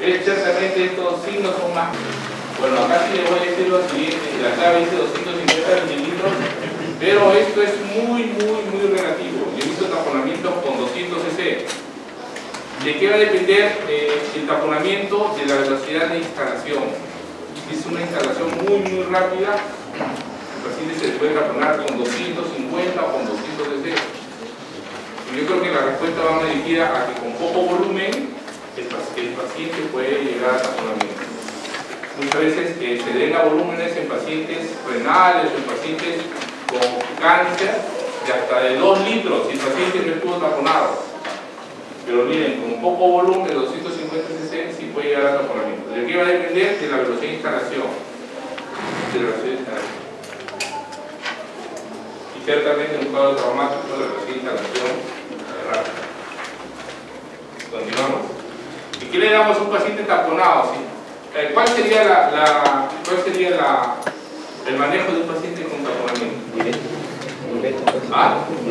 Ciertamente estos signos son más. Bueno, acá sí les voy a decir lo siguiente, la clave dice 250 mililitros, pero esto es muy relativo. Yo he visto taponamientos con 200 cc. ¿De qué va a depender el taponamiento? De la velocidad de instalación. Si es una instalación muy rápida, el paciente se puede taponar con 250 o con 200 cc. Yo creo que la respuesta va dirigida a que con poco volumen el paciente puede llegar a taponamiento. Muchas veces se den a volúmenes en pacientes renales o en pacientes con cáncer de hasta de 2 litros si el paciente no estuvo taponado. Pero miren, con poco volumen, 250 cc, sí puede llegar a taponamiento. ¿De qué va a depender? De la velocidad de instalación. Y ciertamente en un cuadro traumático la velocidad de instalación es rápida. Continuamos. ¿Y qué le damos a un paciente taponado? ¿Sí? ¿Cuál sería el manejo de un paciente con taponamiento?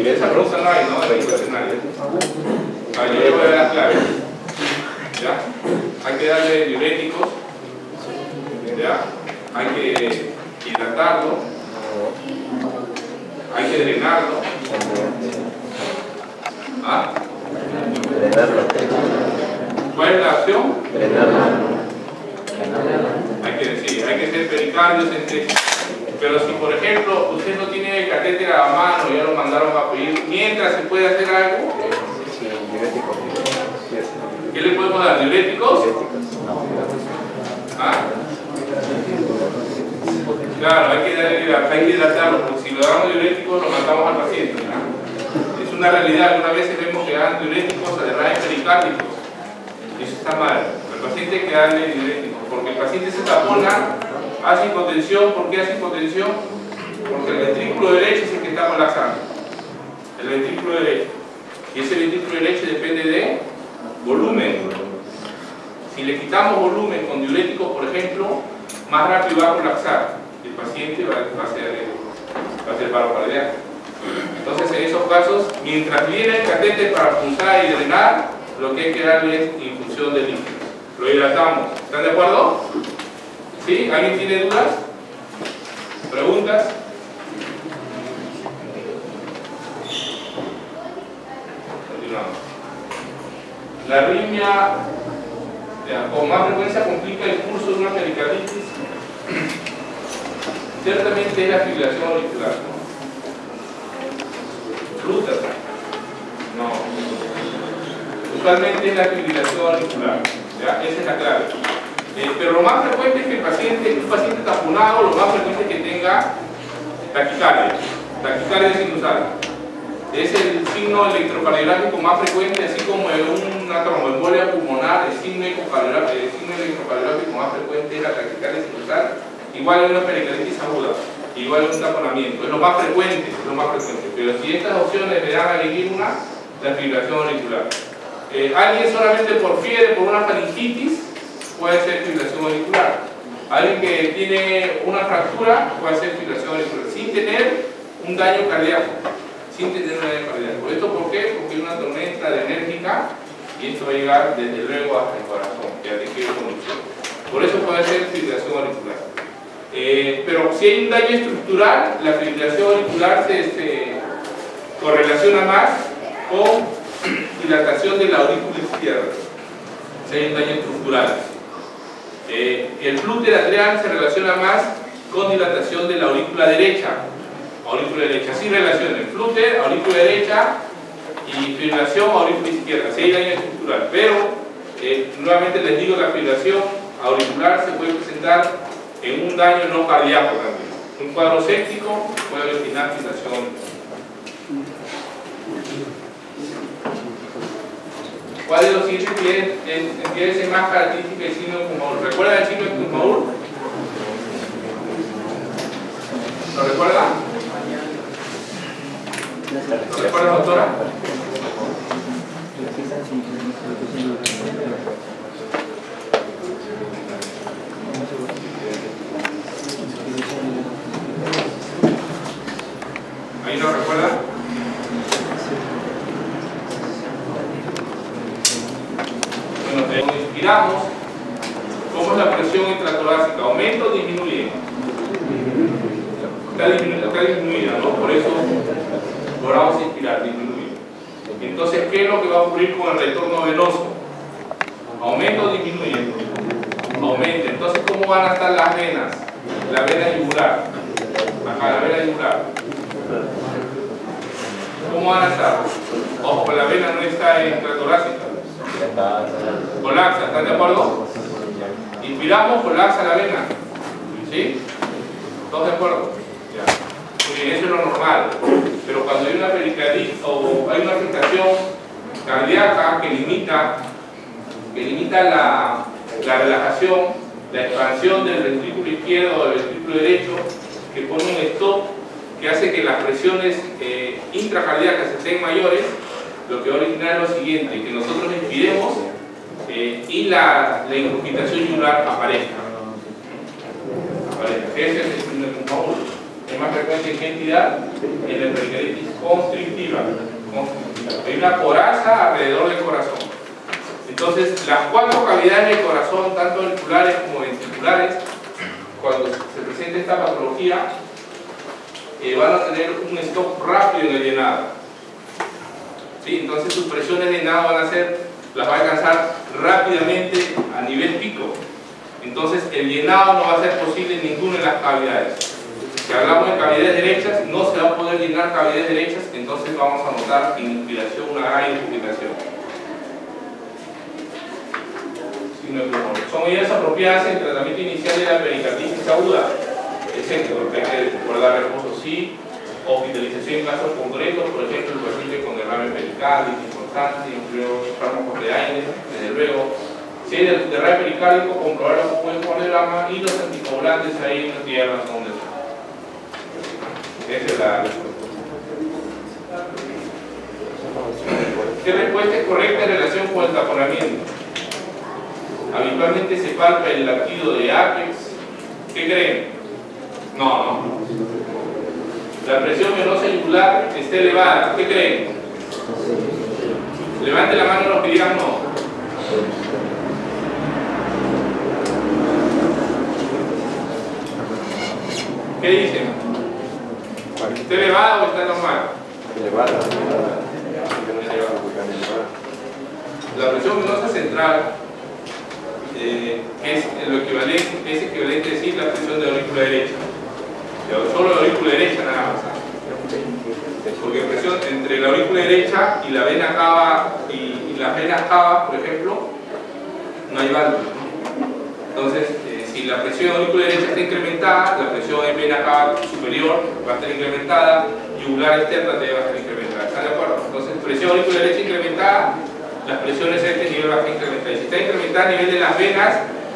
Esa pregunta no hay, ¿no? Es ecuacionaria. Yo le voy a dar las claves. ¿Ya? Hay que darle diuréticos. ¿Ya? Hay que hidratarlo. Hay que drenarlo. ¿Cuál es la opción? Hay que hacer pericardio centrífugo. Pero si por ejemplo usted no tiene el catéter a la mano y ya lo mandaron a pedir, mientras se puede hacer algo, ¿qué le podemos dar? ¿Diuréticos? Claro, hay que hidratarlo, porque si lo damos diuréticos lo matamos al paciente, ¿no? Es una realidad. Algunas veces vemos que dan diuréticos a derrames pericárdicos. Eso está mal. El paciente hay que darle diuréticos, porque el paciente se tapona, hace hipotensión. ¿Por qué hace hipotensión? Porque el ventrículo derecho es el que está colapsando. El ventrículo derecho. Y ese ventrículo derecho depende de volumen. Si le quitamos volumen con diuréticos, por ejemplo, más rápido va a colapsar. El paciente va a hacer paro cardíaco. Entonces, en esos casos, mientras viene el catéter para pulsar y drenar, lo que hay que darle es infusión de líquidos. Lo hidratamos. ¿Están de acuerdo? ¿Sí? ¿Alguien tiene dudas? ¿Preguntas? Continuamos. La arritmia con más frecuencia complica el curso de una pericarditis. Ciertamente es la fibrilación auricular. Flutter. No. Usualmente es la fibrilación auricular. ¿Ya? Esa es la clave. Pero lo más frecuente es que un paciente taponado, lo más frecuente es que tenga taquicardia sinusal. Es el signo electrocardiográfico más frecuente, así como en una tromboembolia pulmonar, el signo electrocardiográfico más frecuente es la taquicardia sinusal, igual en una pericarditis aguda, igual en un taponamiento. Es lo más frecuente, Pero si estas opciones le dan a elegir una, la fibrilación auricular. Alguien solamente por fiebre, por una faringitis, puede ser fibrilación auricular. Alguien que tiene una fractura puede ser fibrilación auricular, sin tener un daño cardíaco. ¿Esto por qué? Porque hay una tormenta enérgica y esto va a llegar desde luego hasta el corazón, que ya te quiero conducción. Por eso puede ser fibrilación auricular. Pero si hay un daño estructural, la fibrilación auricular se correlaciona más con dilatación de la aurícula izquierda. Si hay un daño estructural. El flúter atrial se relaciona más con dilatación de la aurícula derecha. Así relacionan flúter, aurícula derecha y fibrilación aurícula izquierda. Si hay daño estructural. Pero, nuevamente les digo, la fibrilación auricular se puede presentar en un daño no cardíaco también. Un cuadro séptico puede originar fibrilación. ¿Cuál de los siguientes tiene más característica del signo de Kuhn-Maur? ¿Recuerdan el signo de Kuhn-Maur? ¿Lo recuerdan? ¿Lo recuerda, doctora? ¿Ahí lo recuerda? Bueno, nos inspiramos ¿Cómo es la presión intratorácica? ¿Aumenta o disminuye? Está disminuida, ¿no? Por eso logramos inspirar, disminuye. Entonces, ¿qué es lo que va a ocurrir con el retorno venoso? ¿Aumenta o disminuye? Aumenta. Entonces, ¿cómo van a estar las venas? La vena yugular. Acá, la vena yugular. ¿Cómo van a estar? Ojo, la vena no está intratorácica. Colapsa, ¿están de acuerdo? Inspiramos, colapsa la vena. ¿Sí? ¿Todos de acuerdo? Ya. Muy bien, eso es lo normal. Pero cuando hay una pericarditis o hay una afectación cardíaca que limita la relajación, la expansión del ventrículo izquierdo o del ventrículo derecho, que pone un stop que hace que las presiones intracardíacas estén mayores, lo que va a originar es lo siguiente, que nosotros inspiremos y la ingurgitación yugular aparezca. Ese es el síndrome de Paulo. Es más frecuente en qué entidad? En la pericarditis constrictiva. Hay una coraza alrededor del corazón. Entonces, las 4 cavidades del corazón, tanto auriculares como ventriculares, cuando se presenta esta patología, van a tener un stop rápido en el llenado. ¿Sí? Entonces, sus presiones de llenado las va a alcanzar rápidamente a nivel pico. Entonces, el llenado no va a ser posible en ninguna de las cavidades. Si hablamos de cavidades derechas, no se va a poder llenar cavidades derechas, entonces vamos a notar en inspiración una gran inspiración. Son medidas apropiadas en el tratamiento inicial de la pericarditis aguda. Es el que hay que recordar reposo sí, hospitalización en casos concretos, por ejemplo, el paciente con derrame pericárdico importante, incluidos fármacos de aire, desde luego. Si hay derrame pericárdico, comprobarlo con el cardiograma y los anticoagulantes ahí no tienen razón de ser. Esa es la respuesta. ¿Qué respuesta es correcta en relación con el taponamiento? Habitualmente se palpa el latido de Apex. ¿Qué creen? No. La presión venosa yugular está elevada. ¿Qué creen? Levante la mano los que digan no. ¿Qué dicen? ¿Está elevada o está normal? Elevada. La presión venosa central es equivalente a decir la presión de la aurícula derecha. Pero solo la aurícula derecha nada más. Porque presión entre la aurícula derecha y la vena cava y las venas cava, por ejemplo, no hay válvulas. Entonces, si la presión de aurícula derecha está incrementada, la presión en vena cava superior va a estar incrementada, yugular externa también va a estar incrementada. ¿Están de acuerdo? Entonces, presión auricular derecha incrementada, las presiones a este nivel va a estar incrementada. Y si está incrementada a nivel de las venas,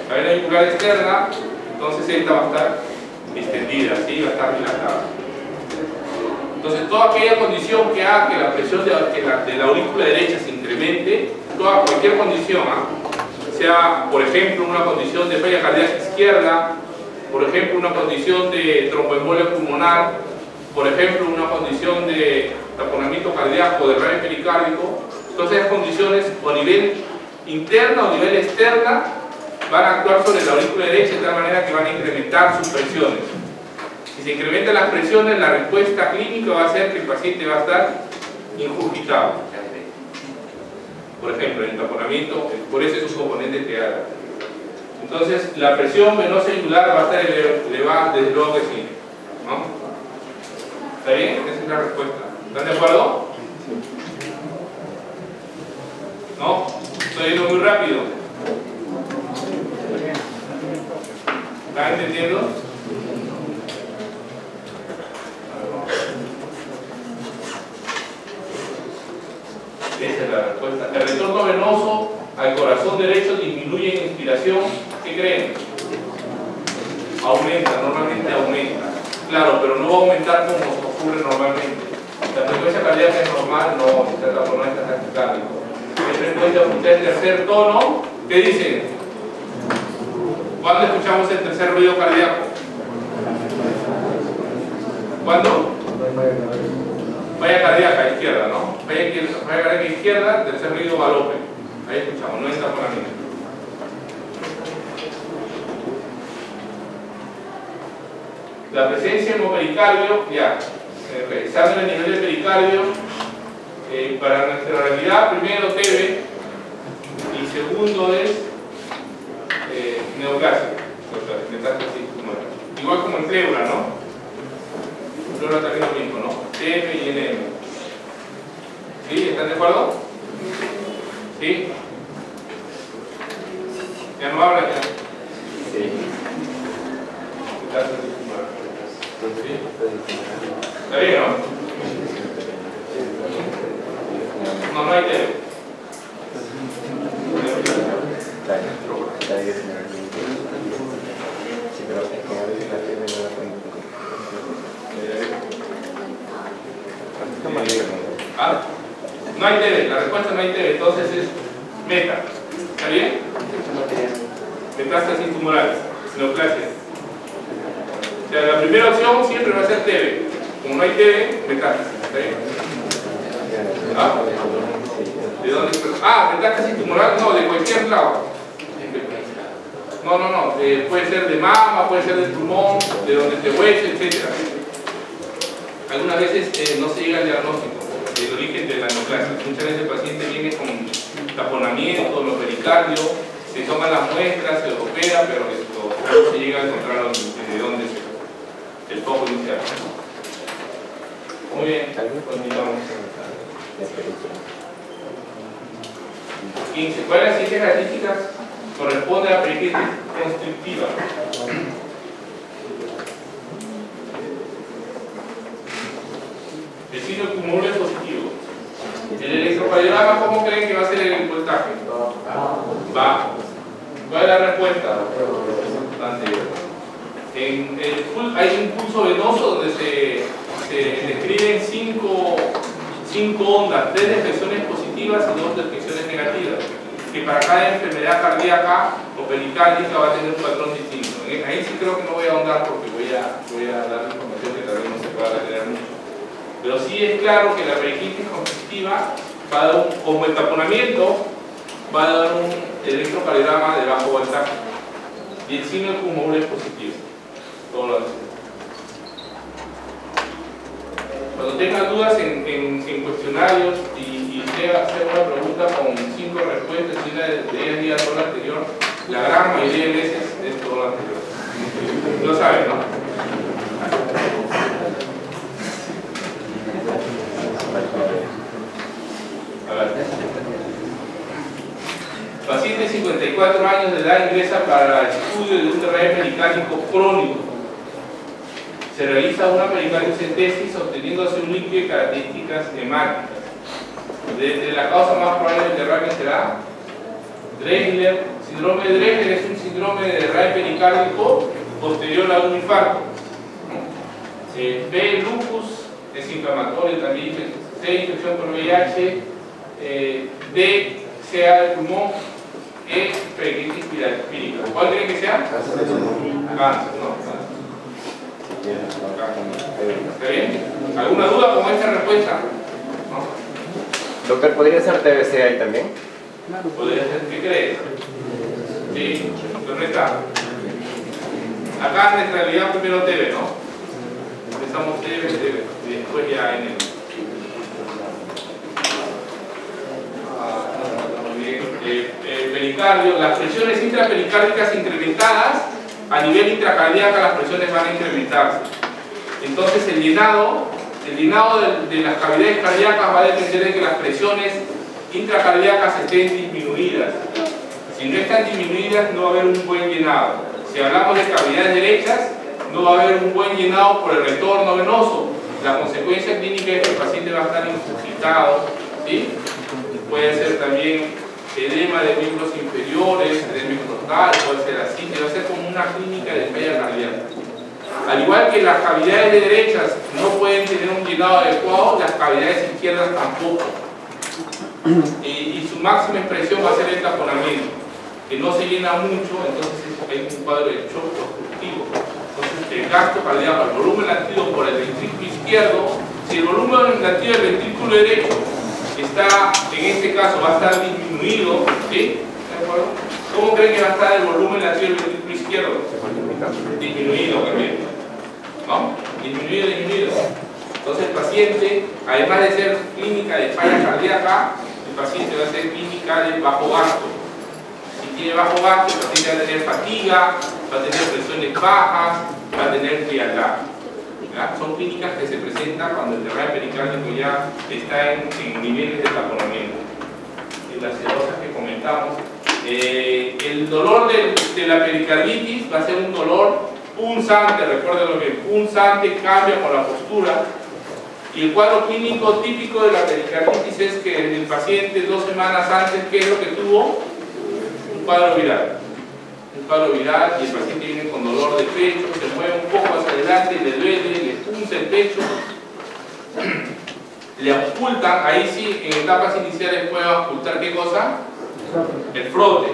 la vena yugular externa, entonces esta va a estar extendida, ¿sí? Va a estar dilatada. Entonces, toda aquella condición que haga que la presión de la aurícula derecha se incremente, cualquier condición, sea, por ejemplo, una condición de falla cardíaca izquierda, por ejemplo, una condición de tromboembolia pulmonar, por ejemplo, una condición de taponamiento cardíaco o derrame pericárdico, todas esas condiciones, o a nivel interno o a nivel externa, van a actuar sobre la aurícula derecha de tal manera que van a incrementar sus presiones. Si se incrementan las presiones, la respuesta clínica va a ser que el paciente va a estar ingurgitado. Por ejemplo, en el taponamiento, por eso es un componente teatral. Entonces, la presión venosa yugular va a estar elevada, desde luego que sí. ¿No? ¿Está bien? Esa es la respuesta. ¿Están de acuerdo? ¿No? Estoy yendo muy rápido. ¿Están entendiendo? Esa es la respuesta. El retorno venoso al corazón derecho disminuye en inspiración. ¿Qué creen? Aumenta, normalmente aumenta. Claro, pero no va a aumentar como ocurre normalmente. La frecuencia cardíaca es normal, no está taquicárdico. Es frecuencia escuchar el tercer tono. ¿Qué dicen? ¿Cuándo escuchamos el tercer ruido cardíaco? ¿Cuándo? Falla cardíaca izquierda, ¿no? Falla cardíaca izquierda, tercer ruido galope. Ahí escuchamos, no es taponamiento. La presencia hemopericardio, ya, revisando el nivel de pericardio, para nuestra realidad, primero TB y segundo es neoplasia, metástasis tumoral. Igual como en pleura, ¿no? En pleura también lo mismo, ¿no? TB y NM. ¿Sí? ¿Están de acuerdo? ¿Sí? ¿Ya no habla ya? Sí. Metástasis tumoral. ¿Sí? ¿Está bien, no? No, no hay TV. No hay TV, la respuesta no hay TV, entonces es meta. ¿Está bien? Metástasis tumoral, neoplasia. O sea, la primera opción siempre va a ser TV. Como no hay TV, metástasis. ¿Está bien? ¿Ah? ¿De dónde? Ah, metástasis tumoral, no, de cualquier lado. No, puede ser de mama, puede ser del pulmón, de donde te huele, etc. Algunas veces no se llega al diagnóstico del origen de la neoplasia. Muchas veces el paciente viene con taponamiento, los pericardios, se toman las muestras, se opera, pero no se llega a encontrar de dónde es el foco inicial. Muy bien, continuamos. 15. ¿Cuáles de las siguientes características corresponde a la pericarditis constrictiva? El signo cumulado es positivo. El electrocardiograma, ¿cómo creen que va a ser el voltaje? Bajo. ¿Cuál es la respuesta? Hay un pulso venoso donde se describen cinco ondas, 3 deflexiones positivas y 2 deflexiones negativas, que para cada enfermedad cardíaca o pericárdica va a tener un patrón distinto. Ahí sí creo que no voy a ahondar porque voy a dar información que tal vez no se pueda retener mucho. Pero sí es claro que la pericarditis constrictiva va a dar como el taponamiento, va a dar un electrocardiograma de bajo voltaje y el signo de cumulado es positivo. Todo lo demás. Cuando tengan dudas en cuestionarios y hacer una pregunta con 5 respuestas y una de ellas diga todo lo anterior, la gran mayoría de veces es todo lo anterior. Lo saben, ¿no? A ver. Paciente de 54 años de edad ingresa para el estudio de un derrame pericárdico crónico. Se realiza una pericardiocentesis obteniéndose un líquido de características hemáticas. Desde la causa más probable del derrame será Drexler. Síndrome de Drexler es un síndrome de derrame pericárdico posterior a un infarto. B, lupus, es inflamatorio también. C, infección por VIH. D, CA del pulmón. E, pericarditis pírica. ¿Cuál creen que sea? Cáncer, ¿no? ¿Está bien? ¿Alguna duda con esta respuesta? ¿No? Doctor, ¿podría ser TBC ahí también? ¿Podría ser? ¿Qué crees? Sí, ¿dónde está? Acá en realidad primero TV, ¿no? Empezamos TV y después ya en el... Muy bien. El pericardio, las presiones intrapericárdicas incrementadas, a nivel intracardíaco las presiones van a incrementarse. Entonces el llenado de las cavidades cardíacas va a depender de que las presiones intracardíacas estén disminuidas. Si no están disminuidas no va a haber un buen llenado. Si hablamos de cavidades derechas, no va a haber un buen llenado por el retorno venoso. La consecuencia clínica es que el paciente va a estar insuscitado, ¿sí? Puede ser también edema de miembros inferiores, edema total, puede ser así, va a ser como una clínica de falla cardíaca. Al igual que las cavidades de derechas no pueden tener un llenado adecuado, las cavidades izquierdas tampoco. Y su máxima expresión va a ser el taponamiento, que no se llena mucho, entonces hay un cuadro de shock obstructivo. Entonces el gasto cardíaco, el volumen latido por el ventrículo izquierdo, si el volumen latido del ventrículo derecho está, en este caso, va a estar disminuido, ¿sí? ¿De acuerdo? ¿Cómo creen que va a estar el volumen latido del ventrículo izquierdo? Disminuido también. ¿no? Disminuido. Entonces el paciente, además de ser clínica de falla cardíaca, el paciente va a ser clínica de bajo gasto. Si tiene bajo gasto, el paciente va a tener fatiga, va a tener presiones bajas, va a tener frialdad. Son clínicas que se presentan cuando el derrame pericárdico ya está en niveles de taponamiento. Y las cirrosis que comentamos. El dolor de la pericarditis va a ser un dolor punzante, recuérdenlo bien, punzante, cambia con la postura. Y el cuadro clínico típico de la pericarditis es que el paciente 2 semanas antes, ¿qué es lo que tuvo? Un cuadro viral. Un cuadro viral y el paciente viene con dolor de pecho, se mueve un poco hacia adelante, le duele, le punza el pecho. Le ocultan, ahí sí, en etapas iniciales pueden ocultar ¿qué cosa? El frote.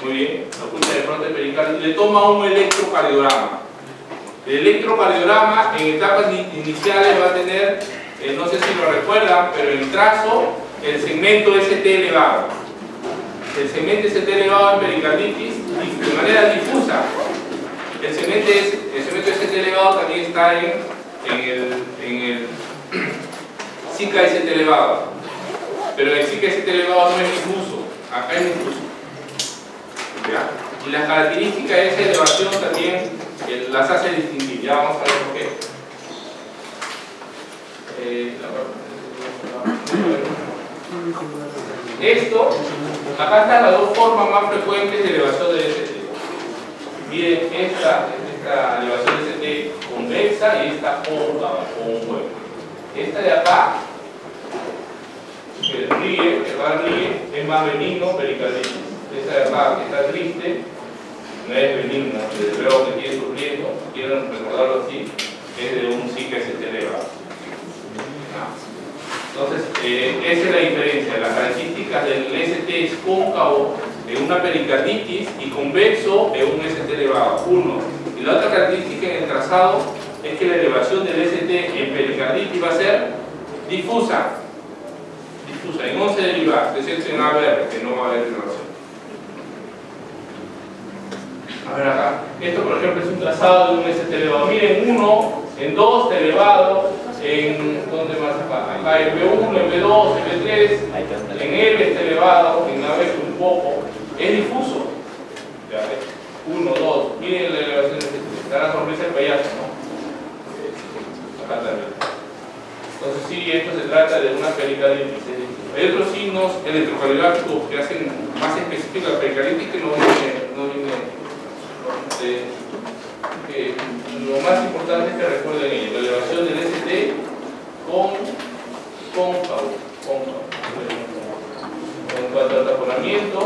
Muy bien, le oculta el frote pericárdico. Le toma un electrocardiograma. El electrocardiograma en etapas iniciales va a tener, no sé si lo recuerdan, pero en trazo, el segmento ST elevado. El segmento ST elevado en pericarditis de manera difusa. El segmento ST elevado también está en el SICA ST elevado. Pero el SICA ST elevado no es difuso, acá es difuso. ¿Ya? Y las características de esa elevación también las hace distinguir. Ya vamos a ver por qué. Esto, acá están las dos formas más frecuentes de elevación del ST. Miren, esta elevación del ST convexa y esta cóncava o un hueco. Esta de acá, que va a ríe, es más benigno pericarditis. Esta de acá, que está triste, no es benigna, desde luego que tiene sus riesgos, quieren recordarlo así, es de un SICA ST elevado. Entonces, esa es la diferencia. Las características del ST es cóncavo en una pericarditis y convexo en un ST elevado. Uno. Y la otra característica en el trazado es que la elevación del ST en pericarditis va a ser difusa. Difusa, en 11 derivadas, excepto en ABR, que no va a haber elevación. A ver acá. Esto, por ejemplo, es un trazado de un ST elevado. Miren, 1, en 2 elevado, en ¿dónde más acá? Acá en B1, en B2, en B3, en L está elevado, en AB un poco. Es difuso. Ya ves. 1, 2. Miren la elevación de ST. Está la sonrisa del payaso, ¿no? Acá también. Entonces sí, esto se trata de una pericarditis. Hay otros signos electrocardiográficos que hacen más específica la pericarditis que no viene lo más importante es que recuerden ello, la elevación del ST cóncavo. En cuanto al taponamiento,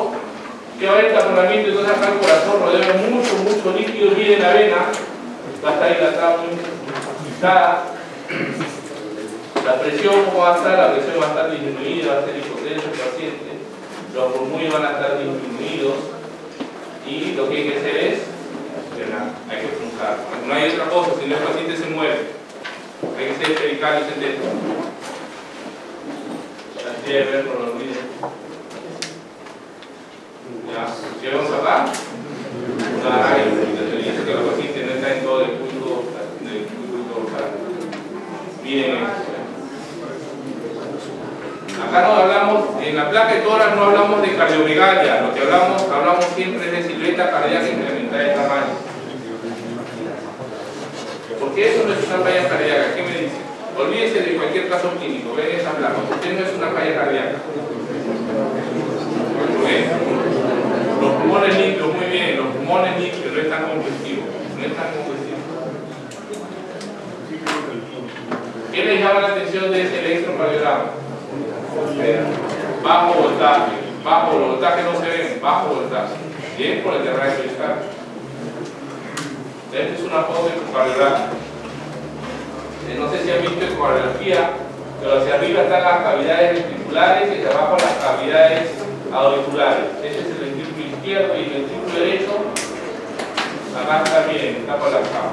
que va a haber taponamiento, entonces acá el corazón rodea mucho líquido, viene la vena, va a estar dilatada, muy dilatada. La presión, ¿cómo va a estar? La presión va a estar disminuida, va a ser hipotenso el paciente, los pulmones van a estar disminuidos y lo que hay que hacer es hay que punzar. No hay otra cosa, si no el paciente se mueve. Hay que ser pericardio centético. Así de ver, no lo olviden. Ya, ¿llegamos acá? La dice que el paciente no está en todo el punto dorsal. Miren esto. Acá no hablamos, en la placa de tórax no hablamos de cardiomegalia, lo que hablamos siempre es de silueta cardíaca incrementada de tamaño. ¿Por qué eso no es una falla cardíaca? ¿Qué me dice? Olvídese de cualquier caso clínico, ven esa placa, usted no es una falla cardíaca. ¿Por qué? Los pulmones limpios, muy bien, los pulmones limpios, no es tan congestivos, ¿Qué les llama la atención de ese electrocardiograma? Bajo voltaje no se ven, bajo voltaje. Bien por el derrame pericárdico. Esta es una foto de ecocardiograma. No sé si han visto ecografía, pero hacia arriba están las cavidades ventriculares y hacia abajo las cavidades auriculares. Este es el ventrículo izquierdo y el ventrículo derecho. Acá está bien, está colapsado.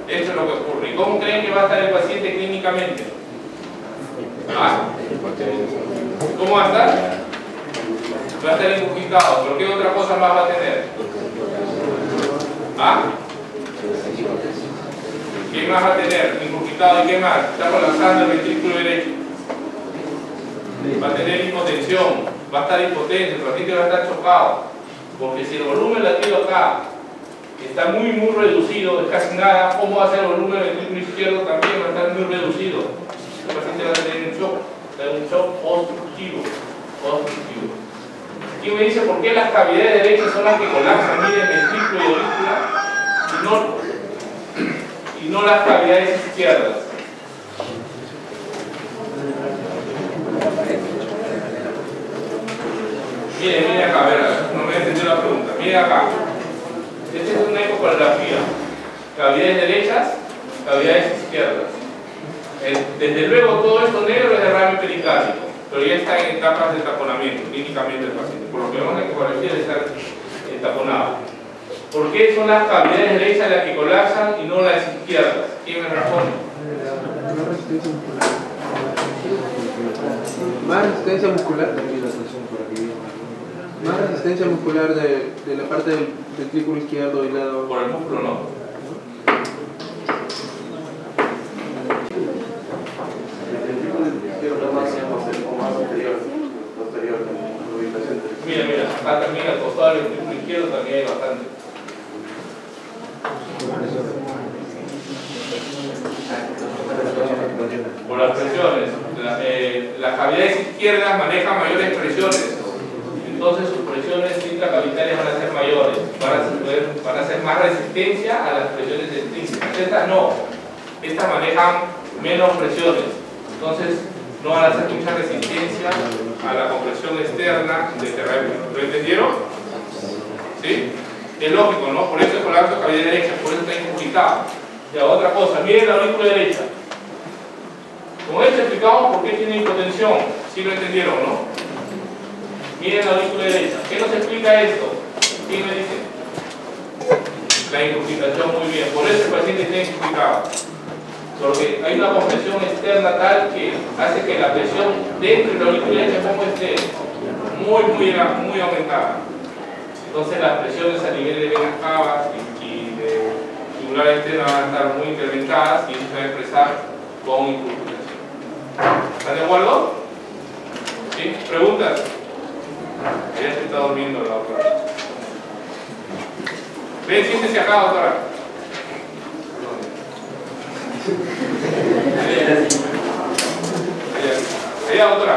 Esto es lo que ocurre. ¿Y cómo creen que va a estar el paciente clínicamente? ¿Cómo va a estar? Va a estar incomunicado, pero ¿qué otra cosa más va a tener? ¿Qué más va a tener? Incurgitado, ¿y qué más? Está colapsando el ventrículo derecho. Va a tener hipotensión, va a estar impotente, el paciente va a estar chocado. Porque si el volumen latido acá está muy reducido, es casi nada, ¿cómo va a ser el volumen del ventrículo izquierdo? También va a estar muy reducido. El paciente va a tener un shock obstructivo. Aquí me dice por qué las cavidades derechas son las que colapsan, miren, ventrículo y aurícula, y no las cavidades izquierdas. Miren acá, a ver, no me entendió la pregunta. Miren acá. Esta es una ecocardiografía. Cavidades derechas, cavidades izquierdas. Desde luego todo esto negro es derrame pericárdico, pero ya está en etapas de taponamiento, clínicamente el paciente. Por lo que vemos en la ecografía debe estar taponado. ¿Por qué son las cavidades derechas las que colapsan y no las izquierdas? ¿Quién me responde? Más resistencia muscular. Más resistencia muscular de la parte del ventrículo izquierdo y lado. Por el músculo no. Mira, acá también al costado del ventrículo izquierdo también hay bastante. Por las presiones. Las cavidades izquierdas manejan mayores presiones. Entonces sus presiones intracavitarias van a ser mayores, van a hacer más resistencia a las presiones extrínsecas. Estas no, estas manejan menos presiones, entonces no van a hacer mucha resistencia a la compresión externa del terreno. ¿Lo entendieron? ¿Sí? Es lógico, ¿no? Por eso el colapso de cavidad derecha, por eso está incomunicado. Y ahora otra cosa, miren la aurícula derecha. Con esto explicamos por qué tiene hipotensión. ¿Sí lo entendieron, no? Miren la aurícula derecha. ¿Qué nos explica esto? ¿Quién me dice? La incurgitación, muy bien. Por eso el paciente está incurgitado. Porque hay una compresión externa tal que hace que la presión dentro de la aurícula derecha como esté muy aumentada. Entonces las presiones a nivel de venas cavas y de tubular externa van a estar muy incrementadas y eso se va a expresar con incurgitación. ¿Están de acuerdo? ¿Sí? ¿Preguntas? Ella se está durmiendo la doctora. Ven, siéntese acá, doctora. Ella, doctora.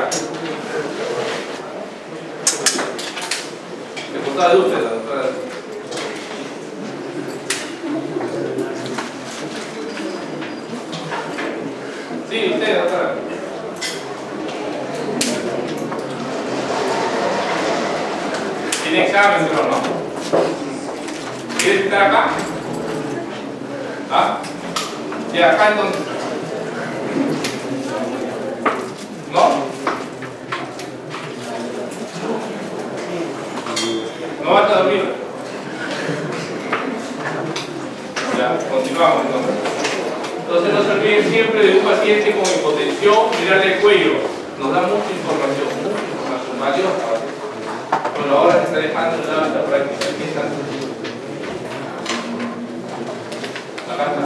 Se gustaba de usted, la doctora. Sí, usted, doctora. Tiene examen, pero no. ¿Quieres estar acá? ¿Ah? ¿Y acá entonces? ¿No? ¿No vas a dormir? Ya, continuamos entonces. Entonces no se olviden siempre de un paciente con hipotensión, mirarle el cuello. Nos da mucha información valiosa. Bueno, ahora se está dejando de lado esta práctica. Aquí está.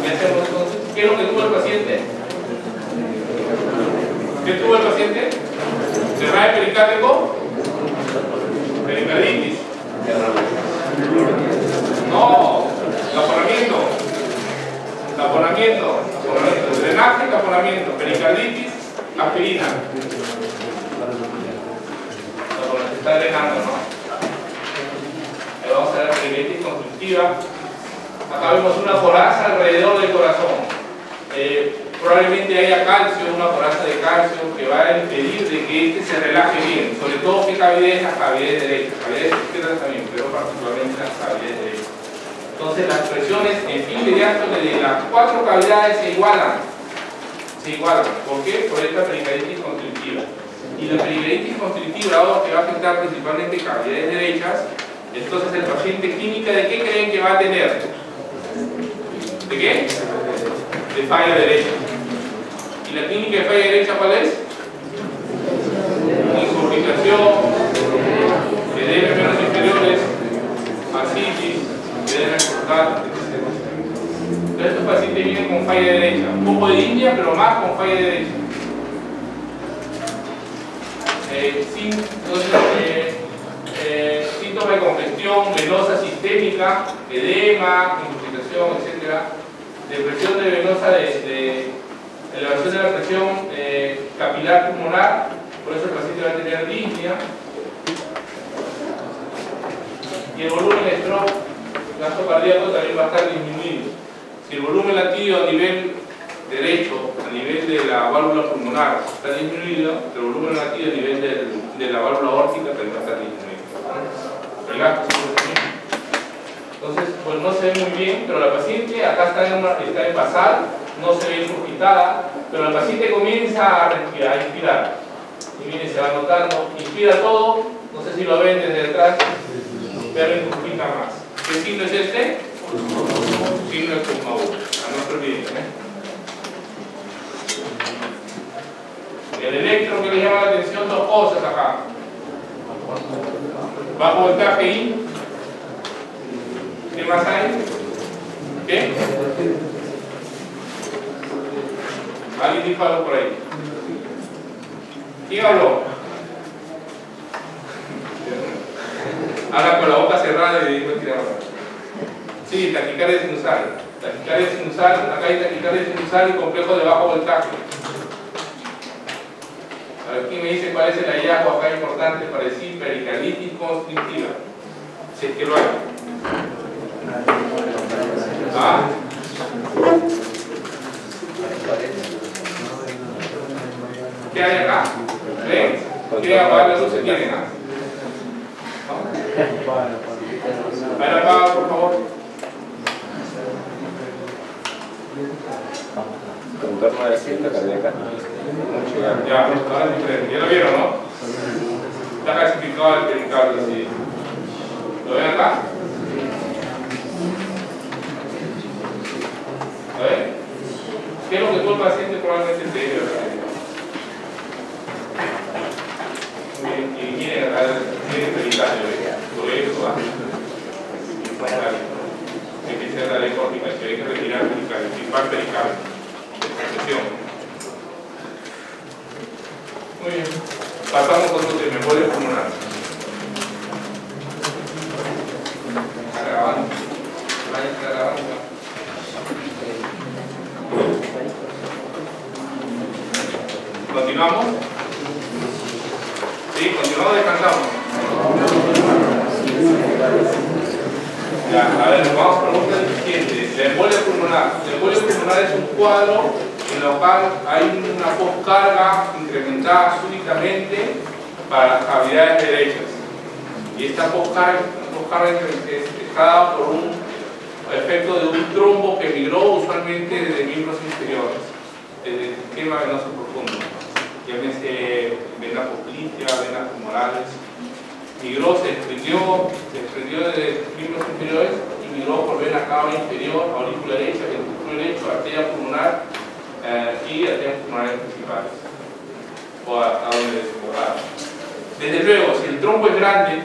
¿Qué hacemos entonces? ¿Qué es lo que tuvo el paciente? ¿Qué tuvo el paciente? ¿Derrame pericárdico? Pericarditis. No, taponamiento, drenaje, taponamiento, pericarditis, aspirina. Se está drenando, ¿no? Ahí vamos a ver la pericarditis constructiva. Acá vemos una coraza alrededor del corazón. Probablemente haya calcio, una coraza de calcio que va a impedir de que este se relaje bien. Sobre todo, ¿qué cavidades? Las cavidades derechas. Cavidades izquierdas también, pero particularmente las cavidades derechas. Entonces, las presiones en fin de diástole de las 4 cavidades se igualan. ¿Por qué? Por esta pericarditis constrictiva. Y la pericarditis constrictiva, ahora que va a afectar principalmente cavidades derechas, entonces el paciente clínica, ¿de qué creen que va a tener? ¿De qué? De falla derecha. ¿Y la clínica de falla derecha cuál es? Incurgitación, edemas menos inferiores, ascitis, edemas portal, etc. Entonces estos pacientes vienen con falla derecha. Un poco de disnea, pero más con falla derecha. Síntomas de congestión venosa sistémica, edema, intoxicación, etc. Depresión venosa de elevación de la presión capilar pulmonar, por eso el paciente va a tener disnea. Y el volumen de stroke, gasto cardíaco, también va a estar disminuido. Si el volumen latido a nivel derecho, a nivel de la válvula pulmonar, está disminuido, el volumen latido a nivel de la válvula aórtica también va a estar disminuido. El gasto también. Entonces, pues no se ve muy bien, pero la paciente acá está en basal, no se ve surgitada, pero la paciente comienza a respirar, a inspirar. Y miren, se va notando, inspira todo, no sé si lo ven desde atrás, pero inspira más. ¿Qué signo es este? Signo de pulmón, no se olviden. El electro que le llama la atención, dos cosas acá. Bajo voltaje y ¿qué más hay? ¿Qué? ¿Alguien dijo algo por ahí? ¿Quién habló? Habla con la boca cerrada y dijo tirar. Sí, taquicardia sinusal. Taquicardia sinusal, acá hay taquicardia sinusal y complejo de bajo voltaje. A ver, ¿quién me dice cuál es el hallazgo acá importante para decir pericarditis constrictiva? Si es que lo hay. ¿Ah? ¿Qué hay acá? ¿Ven? ¿Qué apagar la luz se tienen? A ver, apaga, por favor. Contorno de la cinta cardíaca. Ya, ahora es diferente. Ya lo vieron, ¿no? Está clasificado el pericardio, sí. ¿Lo ven acá? A ver. ¿Qué es lo que todo el paciente probablemente te debe hacer? Y miren acá, tiene pericardio, por eso, ¿ah? Hay que hacer la ley córtica, que hay que retirar pericardio, quitar pericardio, de muy bien. Pasamos con otro tema, embolia pulmonar. Está grabando. Está grabando. ¿Continuamos? Sí, continuamos, descansamos. Ya, a ver, vamos a preguntar el siguiente. La embolia pulmonar. La embolia pulmonar es un cuadro en el cual hay una poscarga incrementada súbitamente para las cavidades derechas. Y esta poscarga está dada por un efecto de un trombo que migró usualmente desde miembros inferiores, desde el sistema venoso profundo. Llámese vena poplitea, venas pulmonares. Migró, se desprendió de miembros inferiores y migró por vena cava inferior, aurícula derecha, ventrículo derecho, arteria pulmonar y arterias pulmonares principales, o hasta donde desbordar. Desde luego, si el trombo es grande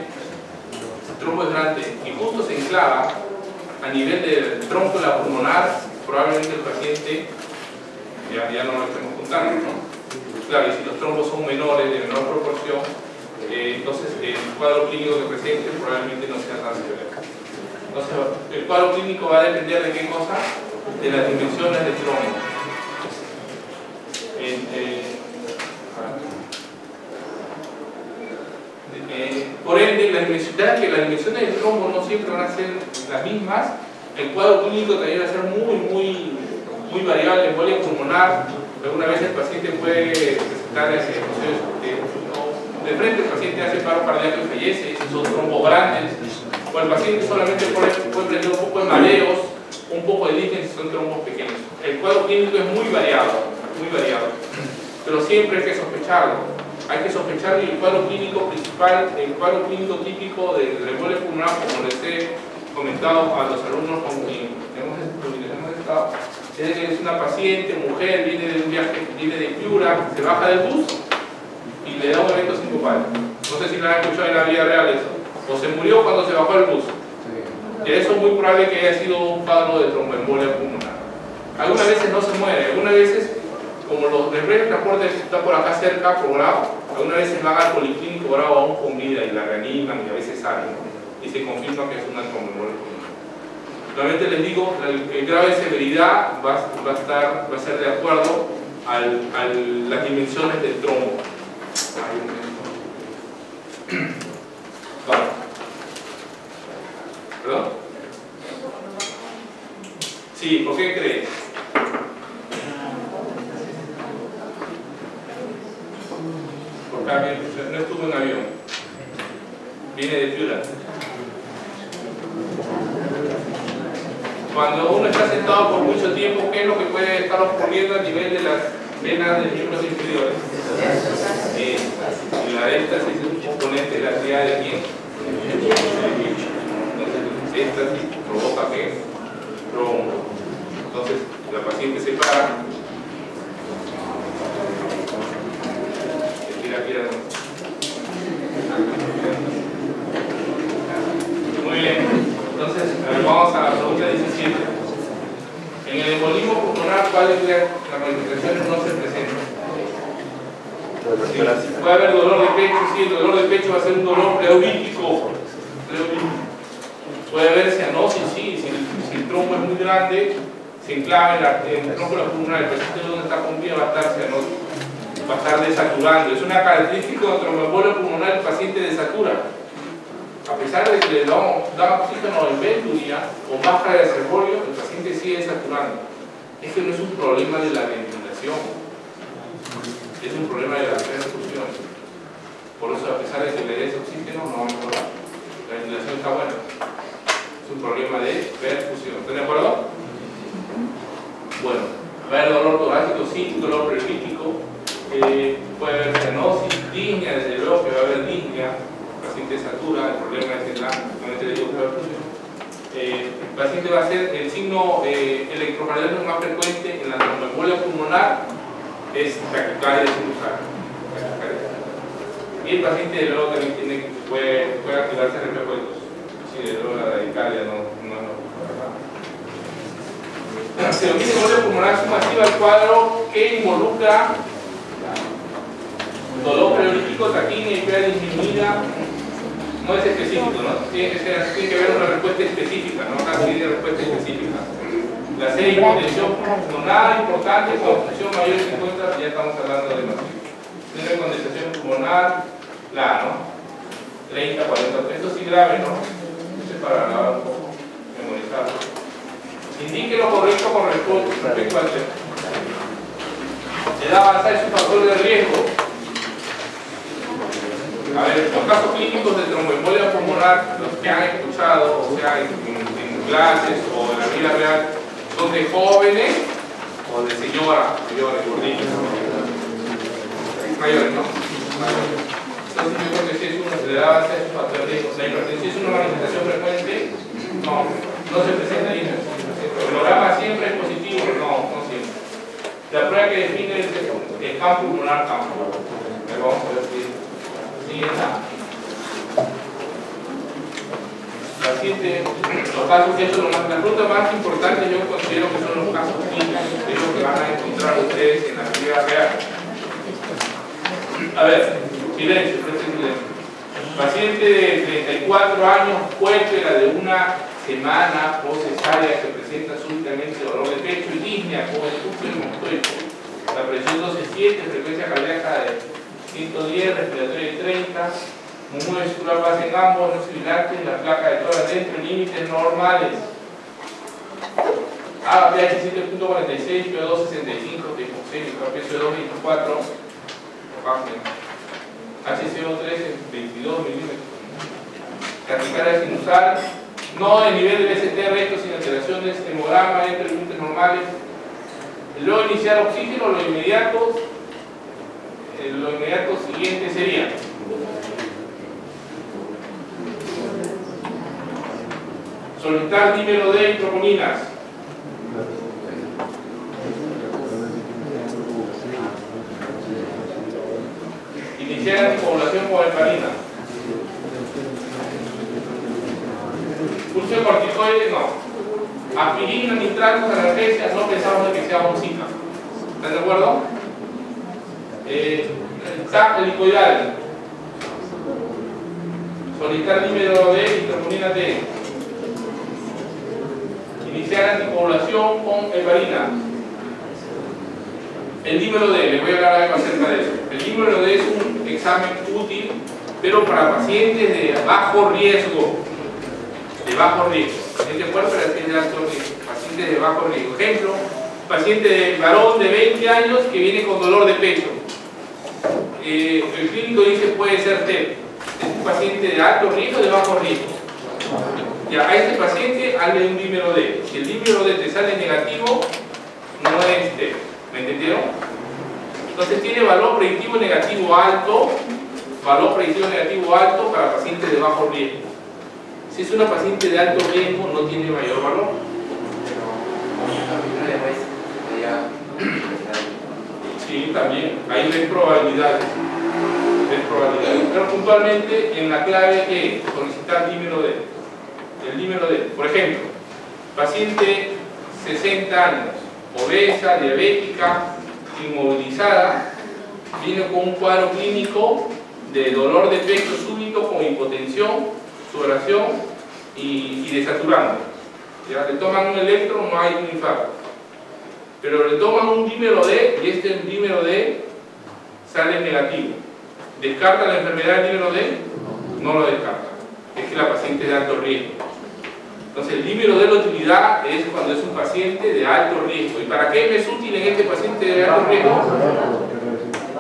y justo se enclava a nivel del tronco de la pulmonar, probablemente el paciente ya no lo estemos contando, ¿no? Claro, y si los trombos son menores, de menor proporción, entonces el cuadro clínico que presente probablemente no sea tan severo. Entonces, el cuadro clínico va a depender de qué cosa, de las dimensiones del trombo. Por ende, las dimensiones del trombo no siempre van a ser las mismas. El cuadro clínico también va a ser muy variable. En embolia pulmonar, alguna vez el paciente puede presentar ese proceso de frente, el paciente hace paro cardíaco y fallece, si son trombos grandes, o el paciente solamente puede presentar un poco de mareos, un poco de disnea si son trombos pequeños. El cuadro clínico es muy variado, pero siempre hay que sospecharlo. Hay que sospechar que el cuadro clínico principal, el cuadro clínico típico de la embolia pulmonar, como les he comentado a los alumnos con quienes hemos estado, es que es una paciente, mujer, viene de un viaje, viene de Piura, se baja del bus y le da un evento sincopal. No sé si lo han escuchado en la vida real eso. O se murió cuando se bajó del bus. Y eso es muy probable que haya sido un cuadro de tromboembolia pulmonar. Algunas veces no se muere, algunas veces, como el red de transporte está por acá cerca, por Bravo, algunas veces van al policlínico Bravo aún con vida y la reaniman y a veces salen, y se confirma que es una tromboembolia pulmonar. Nuevamente les digo, el grado de severidad va a ser de acuerdo a las dimensiones del trombo. Vale. ¿Perdón? Sí, ¿por qué crees? Porque no estuvo en avión. Viene de Piura. Cuando uno está sentado por mucho tiempo, ¿qué es lo que puede estar ocurriendo a nivel de las venas de miembros inferiores? Y la éxtasis es un componente de la actividad de quién. Entonces, éxtasis provoca ¿qué? Trombo. Entonces, la paciente se para. Tira. Muy bien. Entonces, vamos a la pregunta 17. En el embolismo pulmonar, ¿cuáles de las manifestaciones no se presentan? Sí, puede haber dolor de pecho, sí, el dolor de pecho va a ser un dolor pleurítico. Puede haber cianosis, sí, si el trombo es muy grande, se enclava en el tronco pulmonar, el paciente donde está con vida va a estar cianosis, va a estar desaturando. Es una característica de tromboembolia pulmonar, el paciente desatura. A pesar de que le da oxígeno en ventolina o máscara de reservorio, el paciente sigue saturando. Es que no es un problema de la ventilación, es un problema de la perfusión. Por eso, a pesar de que le des oxígeno, no va a mejorar. La ventilación está buena. Es un problema de perfusión. ¿Están de acuerdo? Bueno, va a haber dolor torácico, sí, dolor pleurítico, puede haber cianosis, disnea, desde luego que va a haber disnea. El paciente satura, el problema es la perfusión. El paciente va a ser el signo electrocardíaco más frecuente en la tromboembolia pulmonar es taquicardia sinusal. Y el paciente de luego también puede activarse reflejos. Sí, de luego la radicalia no. La tromboembolia pulmonar sumativa, el cuadro que involucra dolor pleurítico, taquinia y PA disminuida. No es específico, ¿no? Tiene que haber una respuesta específica, ¿no? Una serie de respuesta específica. La serie de hipotensión no nada importante, con función mayor de 50, ya estamos hablando de más. Tiene condensación pulmonar, ¿no? 30, 40, esto sí grave, ¿no? Esto es para un poco memorizarlo. Indique lo correcto con respecto al tema. Edad avanzada es un factor de riesgo. A ver, los casos clínicos de tromboembolia pulmonar, los que han escuchado, o sea, en clases o en la vida real, son de jóvenes o de señoras gorditas. Mayores, ¿no? Mayores. Entonces yo creo que si es una edad avanzada es un factor de riesgo. La hipertensión es una manifestación frecuente, no se presenta ahí. El programa siempre es positivo, no siempre. La prueba que define el campo pulmonar campo. Vamos a ver si paciente, los casos que son la pregunta más importante yo considero que son los casos clínicos, que es lo que van a encontrar ustedes en la vida real. A ver, silencio, paciente de 34 años, puérpera de una semana post-cesárea que presenta súbitamente dolor de pecho y disnea con el pulso hemostoico. La presión 12,7, frecuencia cardíaca de 110, respiratoria de 30, movimiento vesicular base en ambos, no sibilantes, la placa de todas dentro, límites normales. pH 7.46, PO2 65, hipoxémico, PSO2 24, HCO3 22 milímetros. Taquicardia sinusal, no de nivel del ST recto sin alteraciones, hemograma dentro de límites normales. Luego iniciar oxígeno, lo inmediato siguiente sería solicitar dímero de troponinas. Iniciar antipoblación con heparina. Pulso de corticoides, no. Aspirina, nitratos, analgesias, no pensamos que sea un Zika. ¿Están de acuerdo? TAC helicoidal. Solicitar dímero D y troponina D. Iniciar anticoagulación con heparina. El dímero D, les voy a hablar algo acerca de eso. El dímero D es un examen útil, pero para pacientes de bajo riesgo. De bajo riesgo. Pacientes fuertes, pacientes de alto riesgo. Pacientes de bajo riesgo. Ejemplo, paciente de varón de 20 años que viene con dolor de pecho. El clínico dice puede ser TED. Es un paciente de alto riesgo o de bajo riesgo. Ya, a este paciente hazle un dímero D. Si el dímero D te sale negativo, no es TED. ¿Me entendieron? Entonces tiene valor predictivo negativo alto. Valor predictivo negativo alto para pacientes de bajo riesgo. Si es una paciente de alto riesgo, no tiene mayor valor. Sí, también. Ahí ves probabilidades. Pero puntualmente en la clave que solicitar dímero D. El dímero D. Por ejemplo, paciente 60 años, obesa, diabética, inmovilizada, viene con un cuadro clínico de dolor de pecho súbito con hipotensión, sudoración y desaturando. Ya le toman un electro, no hay un infarto. Pero le toman un dímero D y este dímero D sale negativo. ¿Descarta la enfermedad del dímero D? No lo descarta. Es que la paciente es de alto riesgo. Entonces el dímero de la utilidad es cuando es un paciente de alto riesgo. ¿Y para qué me es útil en este paciente de alto riesgo?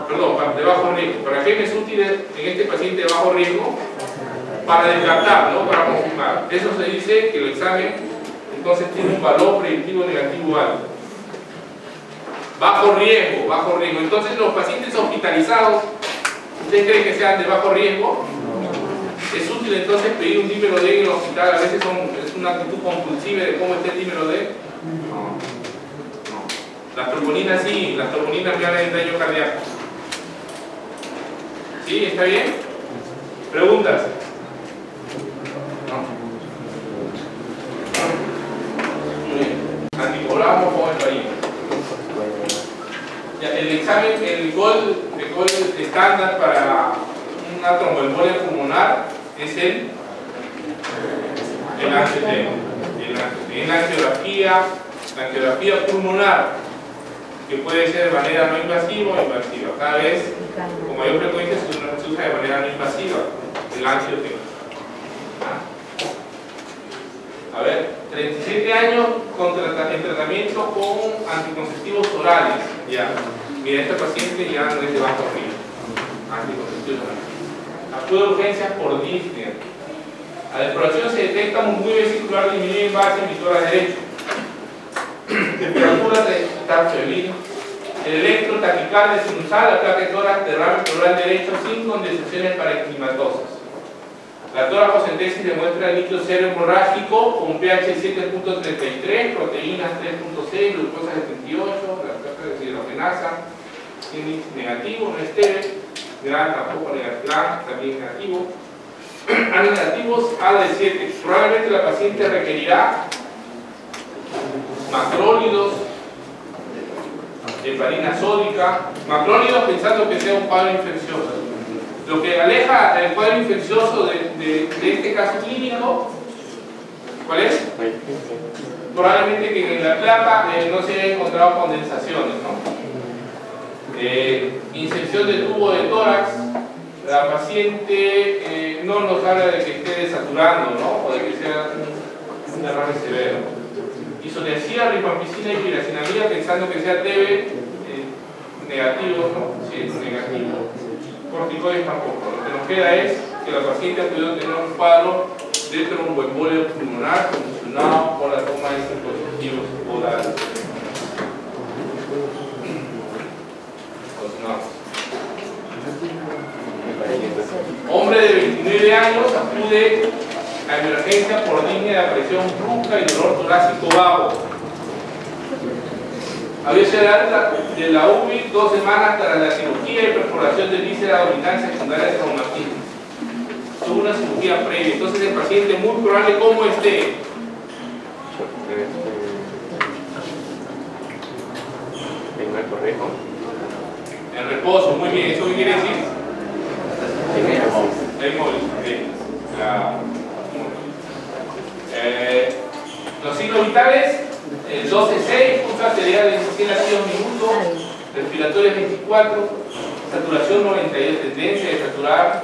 Perdón, de bajo riesgo. ¿Para qué me es útil en este paciente de bajo riesgo? Para descartar, no para confirmar. Eso se dice que el examen entonces tiene un valor predictivo negativo alto. Bajo riesgo, bajo riesgo. Entonces los pacientes hospitalizados, ¿ustedes creen que sean de bajo riesgo? Es útil entonces pedir un dímero D en el hospital. A veces es una actitud compulsiva de cómo está el dímero D. No. Las troponinas sí, las troponinas me hablan de daño cardíaco. ¿Sí? ¿Está bien? ¿Preguntas? No. Muy bien. Anticoagulamos con heparina. El examen, el gol estándar para una tromboembolia pulmonar es el angiotema. En la angiografía pulmonar, que puede ser de manera no invasiva o invasiva. Cada vez con mayor frecuencia se usa de manera no invasiva el angiotema. A ver, 37 años en tratamiento con anticonceptivos orales. Ya. Mira, esta paciente ya no es de bajo riesgo. Anticonceptivos orales. Acude a urgencias por disnea. A la exploración se detecta un muy vesicular disminuido en base emitora derecho. Temperatura está febril. El electro, taquicardia sinusal, ataque de tórax, derrame pleural derecho sin condensaciones parenclimatosas. La toracocentesis demuestra el líquido cero hemorrágico con pH 7.33, proteínas 3.6, glucosa 78, la deshidrogenasa, índice negativo, no estéril, gran tampoco negativo, también negativo. A negativos, A de 7. Probablemente la paciente requerirá macrólidos, heparina sódica, macrólidos pensando que sea un cuadro infeccioso. Lo que aleja el cuadro infeccioso de este caso clínico, ¿cuál es? Probablemente que en la placa no se haya encontrado condensaciones, ¿no? Inserción de tubo de tórax, la paciente no nos habla de que esté desaturando, ¿no? O de que sea un derrame severo. Isoniazida, rifampicina y piracinamida pensando que sea TB negativo, ¿no? Sí, negativo. Corticoides tampoco. Lo que nos queda es que la paciente ha podido tener un cuadro de tromboembolia pulmonar condicionado por la toma de dispositivos orales. Continuamos. Hombre de 29 años acude a emergencia por disnea de aparición brusca y dolor torácico vago. Había llegado de la UBI 2 semanas tras la cirugía y perforación de víscera abdominal secundaria de traumatismo. Tuvo una cirugía previa, entonces el paciente muy probable como esté En reposo, muy bien. ¿Eso qué quiere decir? En móvil. Los signos vitales, 12-6, pulso arterial de 100 latidos minutos, respiratoria 24, saturación 92, tendencia de saturar,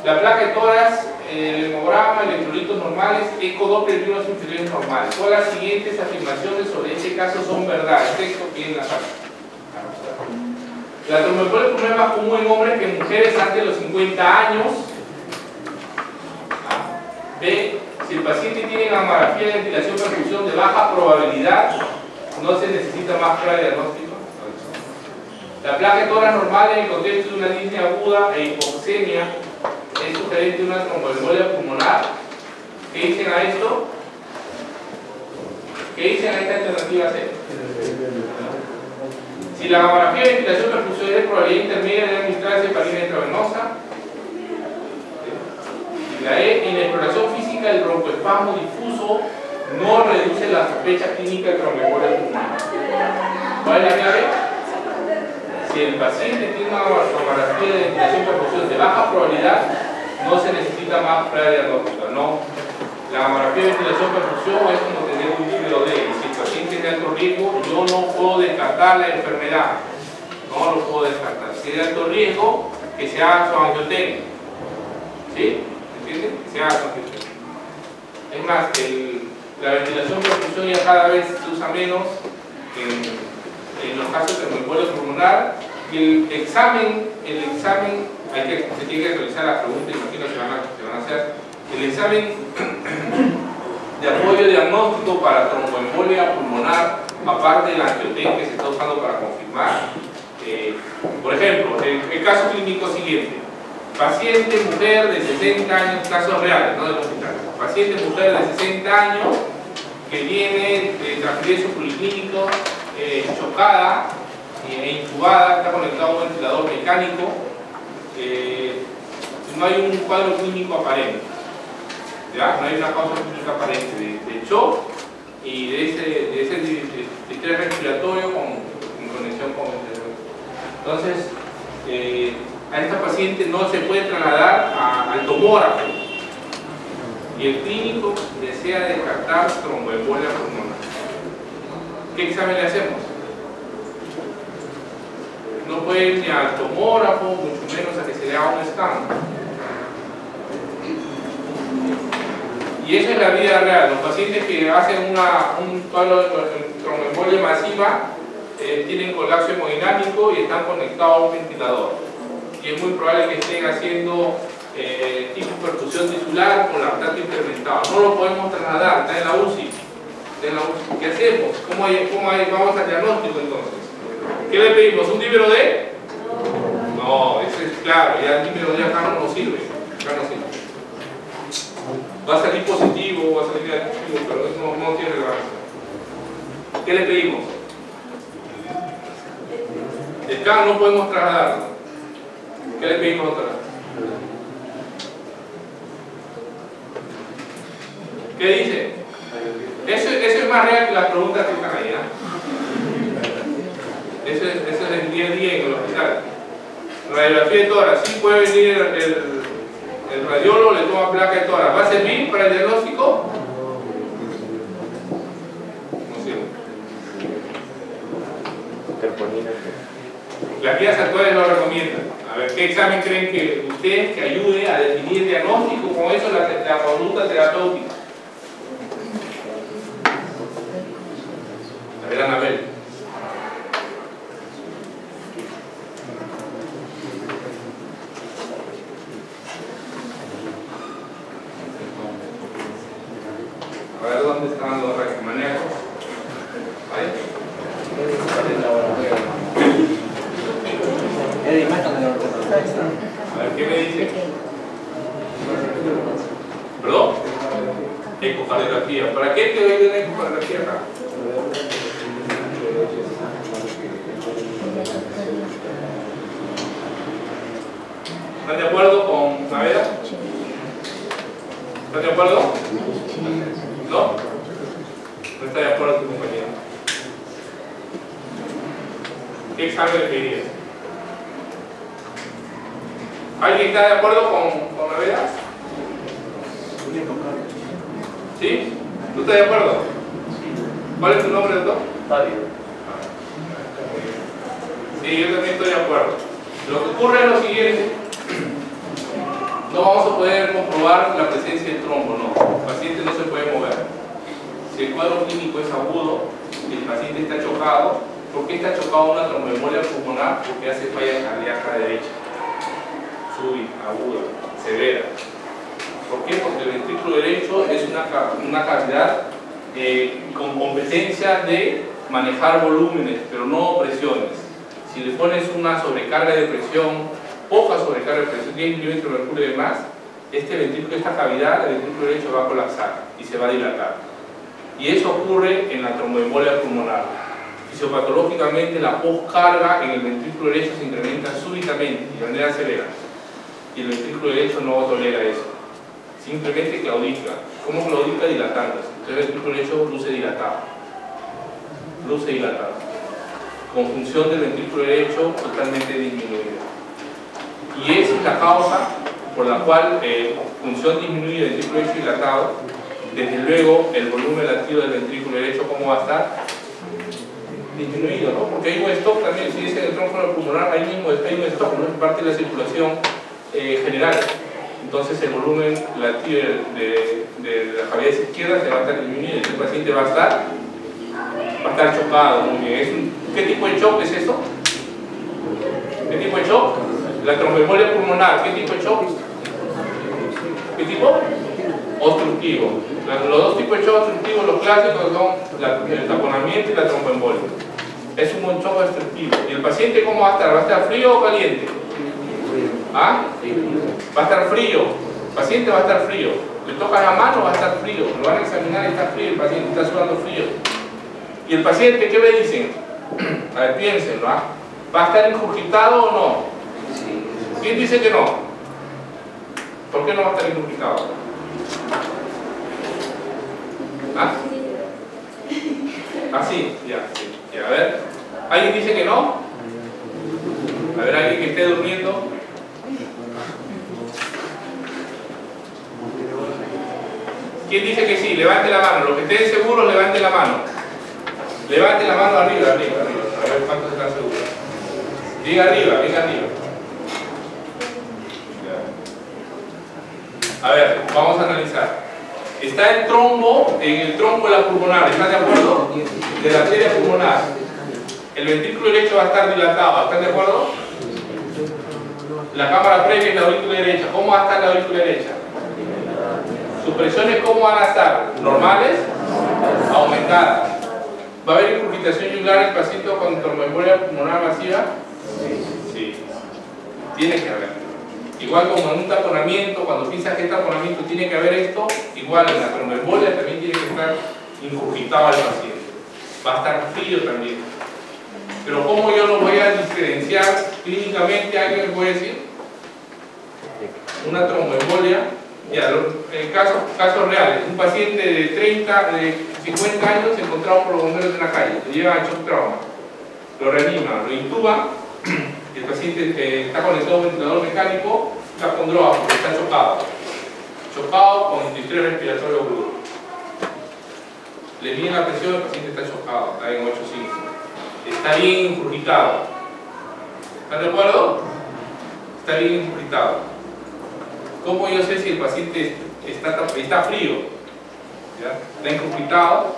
la placa de tórax, el hemograma, electrolitos normales, ecodoppler y unos inferiores normales. Todas las siguientes afirmaciones sobre este caso son verdad. Texto que en la parte. La tromboembolia pulmonar es más común en hombres que en mujeres antes de los 50 años. B. Si el paciente tiene gamografía de ventilación perfusión de baja probabilidad, no se necesita más prueba de diagnóstico. La placa de tórax normal en el contexto de una disnea aguda e hipoxemia es sugerente de una tromboembolia pulmonar. ¿Qué dicen a esto? ¿Qué dicen a esta alternativa C? Si la gamografía de ventilación perfusión es de probabilidad intermedia, debe administrarse heparina intravenosa. Y la E, en la exploración física del broncoespasmo difuso no reduce la sospecha clínica de tromboembolia pulmonar. ¿Cuál es la clave? Si el paciente tiene una gamografía de ventilación perfusión de baja probabilidad, no se necesita más prueba diagnóstica. No. La gamografía de ventilación perfusión es como tener un líquido D. Y si el paciente tiene alto riesgo, yo no puedo descartar la enfermedad. No lo puedo descartar. Si es de alto riesgo, que se haga su angiotecnia. ¿Sí? ¿Entienden? Que se haga su angiotecnia. Es más, la ventilación perfusión ya cada vez se usa menos en los casos de tromboembolia pulmonar. Y el examen se tiene que realizar la pregunta, imagino que se van a hacer. El examen de apoyo diagnóstico para tromboembolia pulmonar, aparte de la angiotecnia que se está usando para confirmar. Por ejemplo, el caso clínico siguiente: paciente mujer de 60 años, casos reales, no del hospital. Paciente mujer de 60 años que viene de transferencia policlínico, chocada e intubada, está conectado a un ventilador mecánico. No hay un cuadro clínico aparente, ¿ya? No hay una causa clínica aparente de shock y de ese estrés respiratorio en conexión con el cerebro. Entonces, a esta paciente no se puede trasladar al tomógrafo y el clínico desea descartar tromboembolia pulmonar. ¿Qué examen le hacemos? No puede ir ni al tomógrafo, mucho menos a que se le haga un scan. Y eso es la vida real. Los pacientes que hacen un cuadro de tromboembolia masiva tienen colapso hemodinámico y están conectados a un ventilador. Y es muy probable que estén haciendo tipo perfusión tisular con lactato incrementado. No lo podemos trasladar, está en la UCI. ¿Qué hacemos? ¿Cómo vamos al diagnóstico entonces? ¿Qué le pedimos? ¿Un dímero D? No, eso es claro, ya el dímero D acá no sirve. Acá no sirve. Va a salir positivo, va a salir negativo, pero no tiene relevancia. ¿Qué le pedimos? El scan no podemos trasladarlo. ¿Qué le pedimos otra vez? ¿Qué dice? Eso es más real que las preguntas que están ahí, Eso es el día a día en el hospital. Radiografía de tórax, sí puede venir el radiólogo, le toma placa de tórax. ¿Va a servir para el diagnóstico? No sirve. Las guías actuales lo recomiendan. A ver, ¿qué examen creen que ustedes que ayude a definir el diagnóstico? Con eso la conducta terapéutica. A ver, Anabel. A ver, ¿dónde están los maníacos? ¿Ahí? A ver, ¿qué me dice? ¿Perdón? Ecocardiografía. ¿Para qué te doy una ecocardiografía acá? ¿Están de acuerdo con Naveda? ¿Están de acuerdo? ¿No? ¿No está de acuerdo tu compañero? ¿Qué examen le pedirías? ¿Alguien está de acuerdo con la veda? ¿Sí? ¿Tú estás de acuerdo? ¿Cuál es tu nombre, doctor? Fabio. Sí, yo también estoy de acuerdo. Lo que ocurre es lo siguiente. No vamos a poder comprobar la presencia del trombo, no. El paciente no se puede mover. Si el cuadro clínico es agudo y el paciente está chocado, ¿por qué está chocado una tromboembolia pulmonar? Porque hace falla cardíaca derecha. Súbita, aguda, severa. ¿Por qué? Porque el ventrículo derecho es una cavidad con competencia de manejar volúmenes, pero no presiones. Si le pones una sobrecarga de presión, poca sobrecarga de presión, 10 milímetros de mercurio y demás, esta cavidad, el ventrículo derecho va a colapsar y se va a dilatar. Y eso ocurre en la tromboembolia pulmonar. Fisiopatológicamente, la poscarga en el ventrículo derecho se incrementa súbitamente y de manera severa. Y el ventrículo derecho no tolera eso. Simplemente claudica. ¿Cómo claudica? Dilatándose. Entonces el ventrículo derecho luce dilatado. Luce dilatado. Con función del ventrículo derecho totalmente disminuida. Y esa es la causa por la cual, función disminuida del ventrículo derecho dilatado, desde luego el volumen latido del ventrículo derecho, ¿cómo va a estar? Disminuido, ¿no? Porque hay un stop también, si dice el tronco pulmonar, ahí mismo hay un stop, ¿no? Es parte de la circulación general. Entonces el volumen latido de la cavidad izquierda se va a estar disminuido y el paciente va a estar chocado. Muy bien. ¿Qué tipo de shock es eso? ¿Qué tipo de shock? La tromboembolia pulmonar. ¿Qué tipo de shock? ¿Qué tipo? Obstructivo. Los dos tipos de shock obstructivos, los clásicos, son el taponamiento y la tromboembolia. Es un shock obstructivo. ¿Y el paciente cómo va a estar? ¿Va a estar frío o caliente? ¿Ah? Va a estar frío. El paciente va a estar frío. Le toca la mano, va a estar frío. Lo van a examinar y está frío. El paciente está sudando frío. ¿Y el paciente qué me dicen? A ver, piénsenlo, ¿ah? ¿Va a estar incurgitado o no? ¿Quién dice que no? ¿Por qué no va a estar incurgitado? ¿Ah? ¿Ah, sí? Ya, sí. Ya, a ver. ¿Alguien dice que no? A ver, alguien que esté durmiendo. ¿Quién dice que sí? Levante la mano. Los que estén seguros, levante la mano. Levante la mano arriba, arriba, arriba. A ver cuántos están seguros. Diga arriba, venga arriba. A ver, vamos a analizar. Está el trombo en el tronco de la pulmonar, ¿están de acuerdo? De la arteria pulmonar. El ventrículo derecho va a estar dilatado, ¿están de acuerdo? La cámara previa es la aurícula derecha. ¿Cómo va a estar la aurícula derecha? ¿Sus presiones cómo van a estar? ¿Normales? Aumentadas. ¿Va a haber incurgitación yugular en el paciente con tromboembolia pulmonar masiva? Sí. Tiene que haber. Igual como en un taponamiento, cuando piensas que el taponamiento tiene que haber esto, igual en la tromboembolia también tiene que estar incurgitado el paciente. Va a estar frío también. Pero ¿cómo yo lo voy a diferenciar clínicamente? ¿Alguien me puede decir? Una tromboembolia, ya, en casos reales, un paciente de 50 años encontrado por los bomberos en la calle, lo lleva a shock trauma, lo reanima, lo intuba, el paciente está conectado a un ventilador mecánico, está con droga porque está chocado con distrés respiratorio agudo. Le miden la presión, el paciente está chocado, está en 8,5. Está bien incurgitado. ¿Están de acuerdo? Está bien incurgitado. ¿Cómo yo sé si el paciente está frío? ¿Ya? Está incurgitado,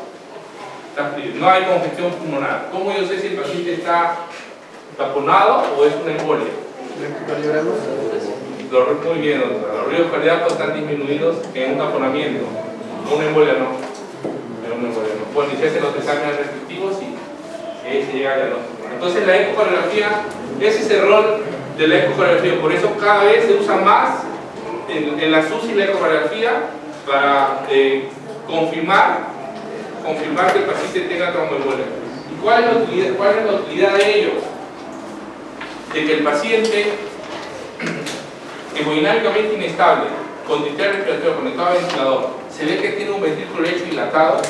está frío. No hay congestión pulmonar. ¿Cómo yo sé si el paciente está taponado o es una embolia? Muy bien, doctor. Los ruidos cardíacos están disminuidos en un taponamiento. Una embolia no. Una embolia no. Bueno, y se hacen los exámenes restrictivos y ahí se llega al diagnóstico. Entonces la ecocardiografía, ese es el rol de la ecocardiografía. Por eso cada vez se usa más en la SUS y la ecocardiografía para confirmar que el paciente tenga tromboembolia. ¿Y cuál es la utilidad de ello? De que el paciente hemodinámicamente inestable, con distrés respiratorio conectado al ventilador, se ve que tiene un ventrículo derecho dilatado,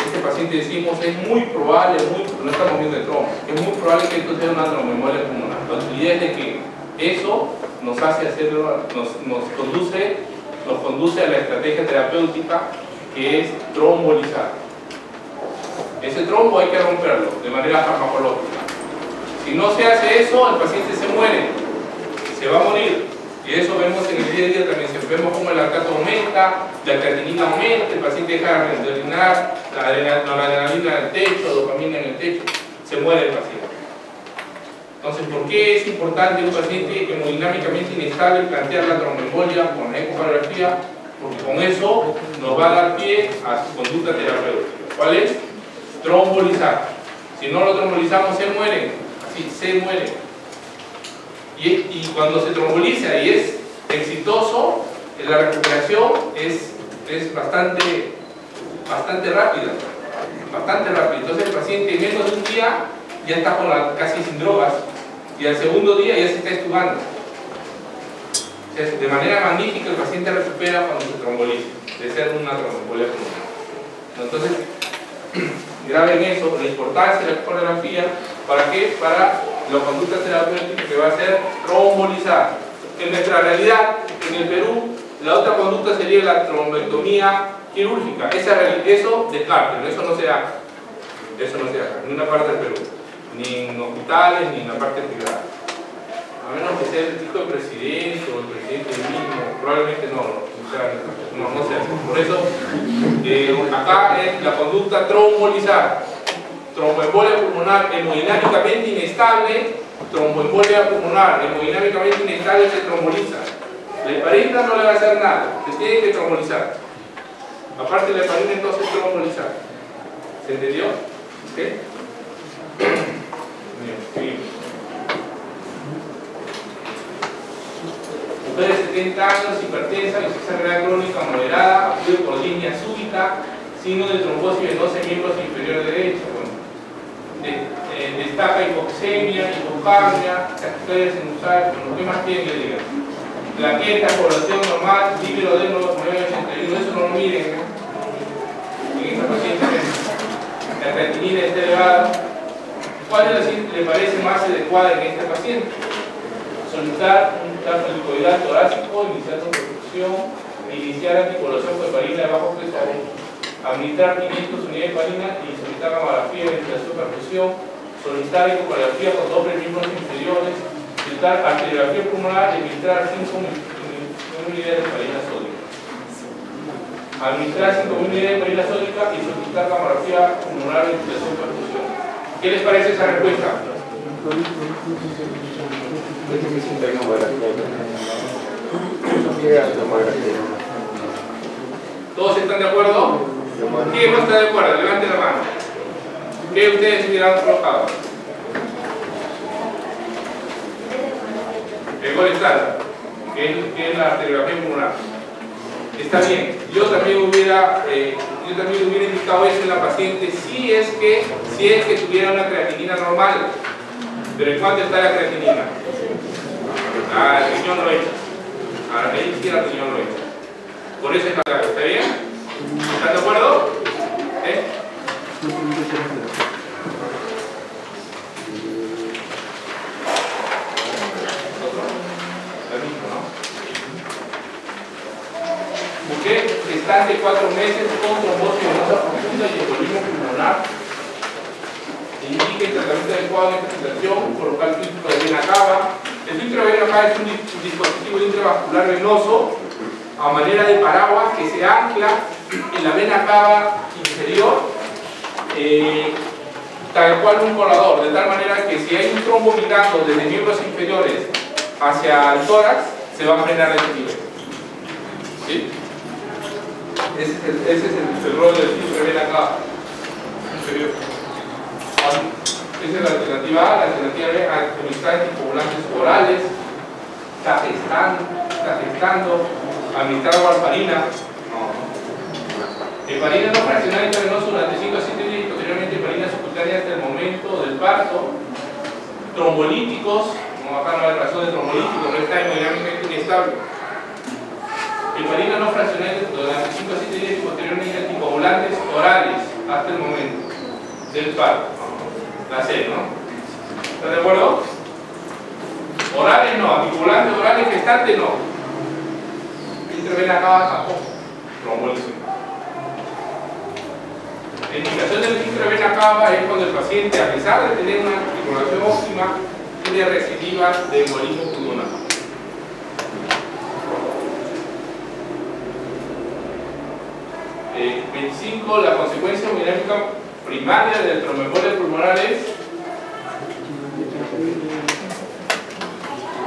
este paciente decimos es muy probable, no estamos viendo el trombo, es muy probable que esto sea una tromboembolia pulmonar. La utilidad es de que eso nos hace hacerlo, nos conduce a la estrategia terapéutica que es trombolizar. Ese trombo hay que romperlo de manera farmacológica. Si no se hace eso, el paciente se muere, se va a morir. Y eso vemos en el día a día también. Vemos cómo el lactato aumenta, la creatinina aumenta, el paciente deja de orinar, la adrenalina en el techo, dopamina en el techo, se muere el paciente. Entonces, ¿por qué es importante un paciente hemodinámicamente inestable plantear la tromboembolia con la ecocardiografía? Porque con eso nos va a dar pie a su conducta terapéutica. ¿Cuál es? Trombolizar. Si no lo trombolizamos, se mueren. Así, se mueren. Y cuando se tromboliza y es exitoso, la recuperación es bastante rápida. Bastante rápida. Entonces el paciente en menos de un día ya está casi sin drogas y al segundo día ya se está estubando. O sea, de manera magnífica el paciente recupera cuando se tromboliza, de ser una tromboembolia pulmonar. Entonces, graben eso, la importancia de la ecocardiografía. ¿Para qué? Para la conducta terapéutica que va a ser trombolizar. En nuestra realidad, en el Perú, la otra conducta sería la trombectomía quirúrgica. Eso descártelo, eso no se hace. Eso no se hace, en ninguna parte del Perú. Ni en hospitales, ni en la parte privada. A menos que sea el hijo del presidente o el presidente mismo, probablemente no se hace. Por eso, acá es la conducta trombolizar. Tromboembolia pulmonar hemodinámicamente inestable, tromboembolia pulmonar hemodinámicamente inestable se tromboliza. La heparina no le va a hacer nada, se tiene que trombolizar. Aparte de la heparina, entonces trombolizar. ¿Se entendió? ¿Sí? Bien, mujeres de 70 años, hipertensa, insuficiencia crónica moderada, acude por línea súbita, signo de trombosis venosa en miembros inferiores derecho. Destaca hipoxemia, hipocamia, taquicardia sinusal, ¿qué más quieren que diga? Plaqueta, población normal, líbero de 9,81, eso no lo miren. En esta paciente la creatinina está elevada. ¿Cuál es la que le parece más adecuada en este paciente? Solicitar un tacto lipoidal torácico, iniciar con perfusión, iniciar anticoagulación con heparina de bajo peso, administrar 500 unidades de heparina y solicitar gamografía, ventilación, perfusión, solicitar ecocardiografía con dobles miembros inferiores, solicitar arteriografía pulmonar y administrar 5 unidades de heparina sódica. Administrar 5 unidades de heparina sódica y solicitar gamografía pulmonar, ventilación, perfusión. ¿Qué les parece esa respuesta? ¿Todos están de acuerdo? ¿Quién no está de acuerdo? Levante la mano. ¿Qué ustedes hubieran colocado? El gol estándar, que es la arteriografía pulmonar. Está bien. Yo también hubiera indicado eso en la paciente si es que tuviera una creatinina normal. Pero ¿en cuánto está la creatinina? El riñón lo echa. Ahora, ni siquiera el riñón lo echa. Por eso es la clave. ¿Está bien? ¿Están de acuerdo? Mujer gestante 4 meses con trombosis venosa profunda y embolismo pulmonar. Indique el tratamiento adecuado de esta situación, colocar el filtro de vena cava. El filtro de vena cava es un dispositivo intravascular venoso a manera de paraguas que se ancla en la vena cava inferior, tal cual un colador, de tal manera que si hay un trombo migrando desde miembros inferiores hacia el tórax, se va a frenar ese nivel. ¿Sí? Ese es el rol del filtro de vena cava inferior. Esa es la alternativa A. La alternativa B, administrar anticoagulantes orales, está gestando, administrar warfarina. Heparina no fraccionada intravenosa durante 5 a 7 días y posteriormente heparina subcutánea hasta el momento del parto. Trombolíticos, como acá no hay razón de trombolítico, no está hemodinámicamente inestable. Heparina no fraccionada durante 5 a 7 días y posteriormente anticoagulantes del parto. La C, ¿no? ¿Están de acuerdo? Orales no, anticoagulantes orales, gestantes no. Intravena cava tampoco. Trombolismo. La indicación del intravena cava es cuando el paciente, a pesar de tener una articulación óptima, tiene recidivas de embolismo pulmonar. Eh, 25. La consecuencia hemodinámica primaria del tromboembolia pulmonar es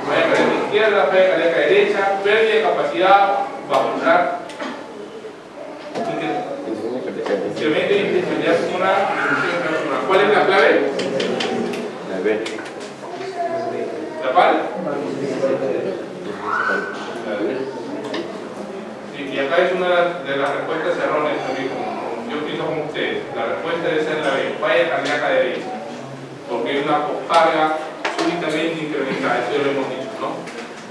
falla cardíaca izquierda, falla cardíaca derecha, pérdida de capacidad vascular, incremento de intensidad pulmonar. ¿Cuál es la clave? La B. ¿La cual? Sí, y acá es una de las respuestas erróneas también, como yo pienso como ustedes. La respuesta debe ser la B, falla cardíaca derecha, porque es una poscarga súbitamente incrementada, eso ya lo hemos dicho, ¿no?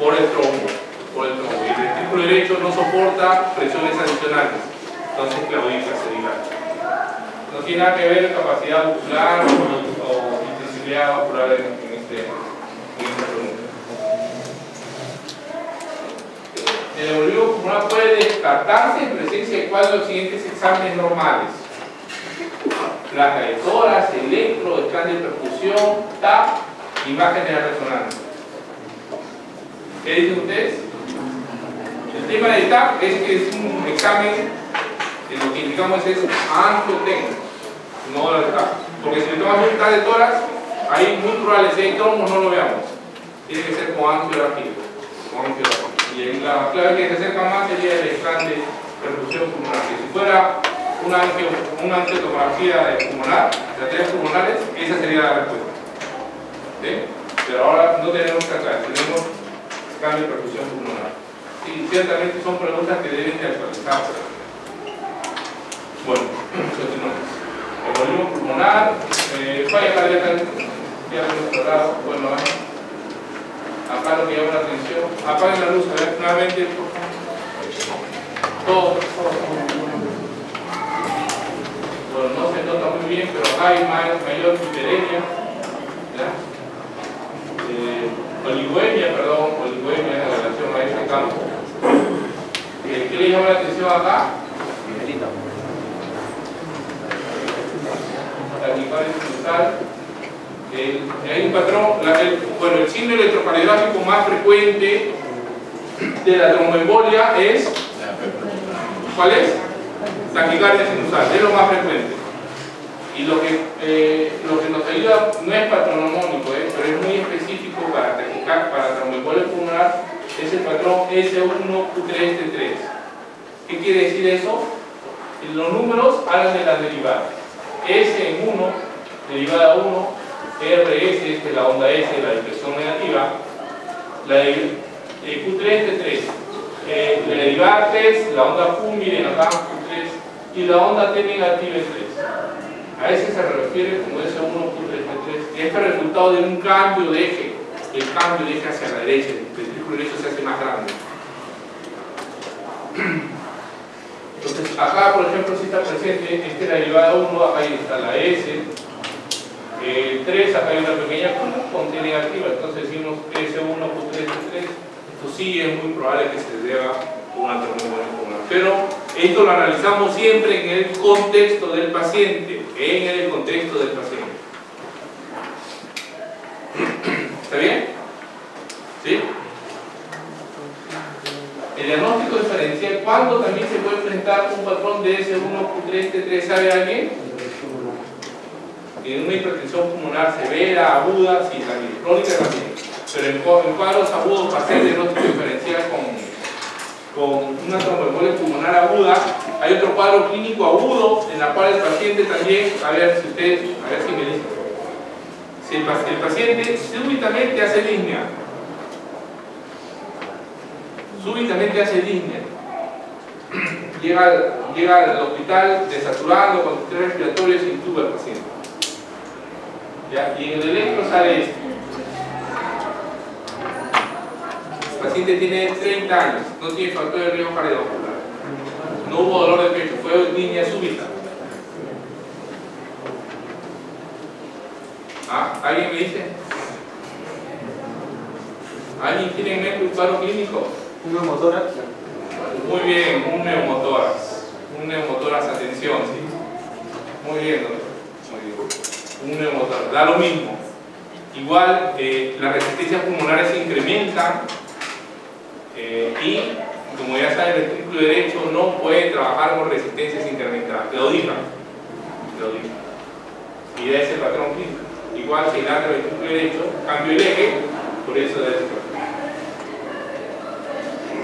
Por el trombo. Y el ventrículo derecho no soporta presiones adicionales, entonces claudica, se dilata. No tiene nada que ver capacidad muscular o intensidad vascular en esta pregunta. El embolismo pulmonar puede descartarse en presencia de cuál de los siguientes exámenes normales: placa de tórax, electro, escáner de perfusión, TAP, imágenes de resonancia. ¿Qué dicen ustedes? El tema del TAP es que es un examen que lo que indicamos es angiotécnico, no el TAP. Porque si le tomamos un TAP de tórax, ahí muy probable, si hay trombos no lo veamos. Tiene que ser con angiografía. Y la clave que se acerca más sería el escáner de perfusión pulmonar. Que si fuera una angiotomografía pulmonar, de arterias pulmonares, esa sería la respuesta. ¿Sí? Pero ahora no tenemos que atrás, tenemos escáner de perfusión pulmonar. Sí, ciertamente son preguntas que deben de actualizarse. Bueno, continuamos. Embolismo pulmonar, falla cardíaca, ya lo hemos tratado. Bueno, acá lo que llama la atención, apaguen la luz, a ver, nuevamente, por favor. Todo. Bueno, no se nota muy bien, pero acá hay mayor hiperemia, oligüemia en relación a este campo. ¿Qué le llama la atención acá? Taquicardia sinusal. Hay un patrón, bueno, el signo electrocardiográfico más frecuente de la tromboembolia es, ¿cuál es? Taquicardia sinusal, es lo más frecuente. Y lo que nos ayuda no es patronomónico, pero es muy específico para tromboembolia pulmonar, es el patrón S1Q3T3. ¿Qué quiere decir eso? Los números hablan de las derivadas. S en 1, derivada 1, RS, esta es la onda S, la dispersión negativa, la de Q3T3, la derivada 3, la onda Q, miren acá, Q3, y la onda T negativa es 3. A ese se refiere como S1, Q3T3, y este es el resultado de un cambio de eje, el cambio de eje hacia la derecha, el ventrículo derecho se hace más grande. Entonces, acá, por ejemplo, si está presente, esta es la derivada 1, acá está la S, 3, acá hay una pequeña con T negativa, entonces decimos S1, Q3, esto sí es muy probable que se deba a una tromboembolia pulmonar. Pero esto lo analizamos siempre en el contexto del paciente, ¿Está bien? ¿Sí? El diagnóstico diferencial, ¿cuándo también se puede enfrentar un patrón de S1, Q3, T3? ¿Sabe alguien? En una hipertensión pulmonar severa, aguda, sí, también, crónica también. Pero en cuadros agudos, para hacer diagnóstico diferencial con una tromboembolia pulmonar aguda, hay otro cuadro clínico agudo en la cual el paciente también, a ver si me dicen. Si el paciente súbitamente hace disnea, llega al hospital desaturado con estrés respiratorio, se intuba el paciente. ¿Ya? Y en el electro sale esto. El paciente tiene 30 años, no tiene factor de riesgo cardiovascular, no hubo dolor de pecho, fue disnea súbita. dice? ¿Alguien tiene en mente un cuadro clínico? Un neumotórax. Muy bien, un neumotórax. Un neumotórax, atención, sí. Muy bien, doctor. Muy bien. Un neumotórax, da lo mismo. Igual, las resistencias pulmonares se incrementan y, como ya saben, el ventrículo derecho no puede trabajar con resistencias incrementadas. Claudica. Y ese es el patrón clínico. Igual, si dilata el ventrículo derecho, cambio el eje, por eso debe ser.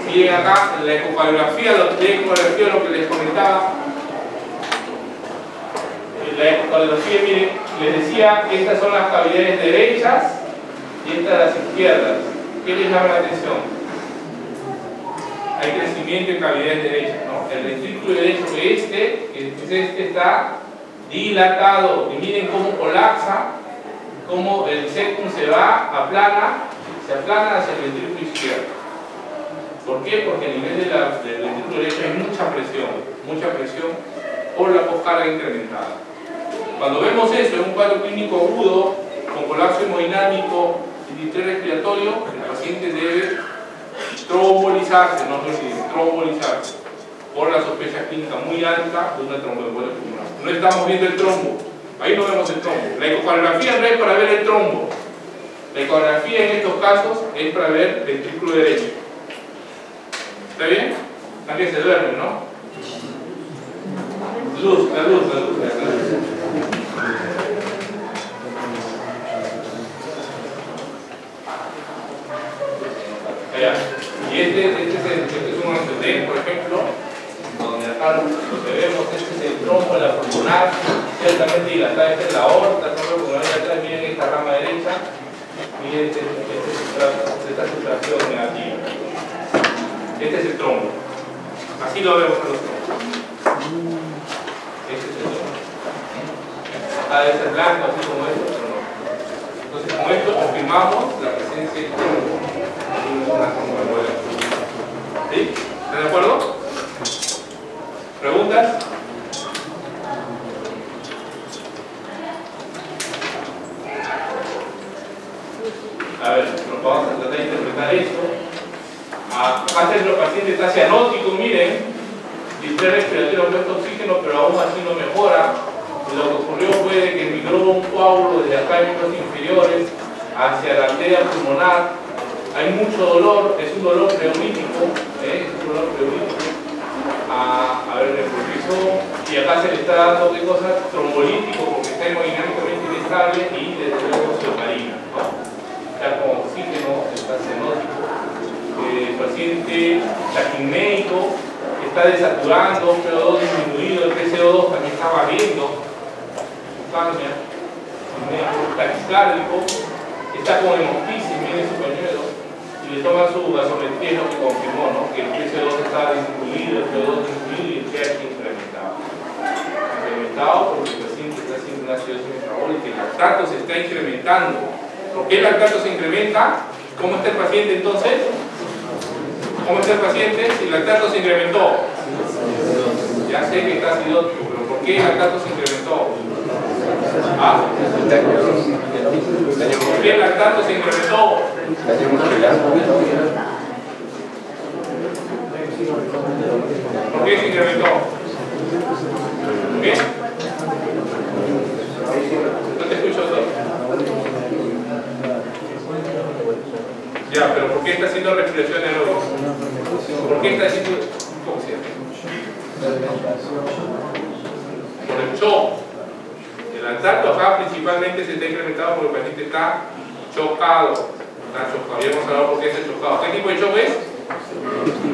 Miren acá, en la ecocardiografía, lo que les comentaba. En la ecocardiografía, miren, les decía que estas son las cavidades derechas y estas las izquierdas. ¿Qué les llama la atención? Hay crecimiento en cavidades derechas, ¿no? El ventrículo derecho, este está dilatado. Y miren cómo colapsa, cómo el septum se aplana hacia el ventrículo izquierdo. ¿Por qué? Porque a nivel del ventrículo derecho hay mucha presión por la poscarga incrementada. Cuando vemos eso en un cuadro clínico agudo, con colapso hemodinámico y distrés respiratorio, el paciente debe trombolizarse, no trombolizarse, por la sospecha clínica muy alta de una tromboembolia pulmonar. No estamos viendo el trombo, ahí no vemos el trombo. La ecocardiografía no es para ver el trombo. La ecografía en estos casos es para ver el ventrículo derecho. ¿Está bien? También se duerme, ¿no? La luz. Allá. Y este es un antecedente, por ejemplo, donde acá lo que vemos, este es el trombo de la pulmonar, ciertamente dilatada, esta es la aorta, el trombo pulmonar de atrás, miren esta rama derecha, miren esta sustracción negativa. Este es el trombo. Así lo vemos en los trombos. Este es el trombo. Debe ser blanco, así como esto, pero no. Entonces, con esto confirmamos la presencia del trombo en una tromboembolia. ¿Sí? ¿Están de acuerdo? ¿Preguntas? A ver, vamos a tratar de interpretar esto. Antes los pacientes está cianótico, miren, distrés respiratorio puesto oxígeno, pero aún así no mejora. Y lo que ocurrió fue que migró un coágulo desde acá en los inferiores hacia la arteria pulmonar. Hay mucho dolor, es un dolor pleurítico, A ver, reproducción, y acá se le está dando qué cosa, trombolítico, porque está hemodinámicamente inestable y desde luego oxiomarina, ¿no? Está con oxígeno, está cianótico. El paciente taquimeico está desaturando, PO2 disminuido, el PCO2 también está variando, taquicárdico, está con hemoptisis, miren su pañuelo, y le toman su gasometría, lo que confirmó, ¿no? Que el PCO2 está disminuido, el PO2 disminuido y el pH incrementado. Incrementado porque el paciente está haciendo una acidosis metabólica y el lactato se está incrementando. ¿Por qué el lactato se incrementa? ¿Cómo está el paciente entonces? ¿Cómo está el paciente? Si el lactato se incrementó. Ya sé que está acidótico, pero ¿por qué el lactato se incrementó? ¿Por qué el lactato se incrementó? ¿Por qué se incrementó? ¿Por qué? No te escucho, doctor. Ya, pero ¿por qué está haciendo respiración aeróbica? ¿Por qué está haciendo? ¿Cómo se llama? Por el shock. El lactato acá principalmente se está incrementado porque el paciente está chocado. Está chocado. Ya hemos hablado por qué está chocado. ¿Qué tipo de shock es?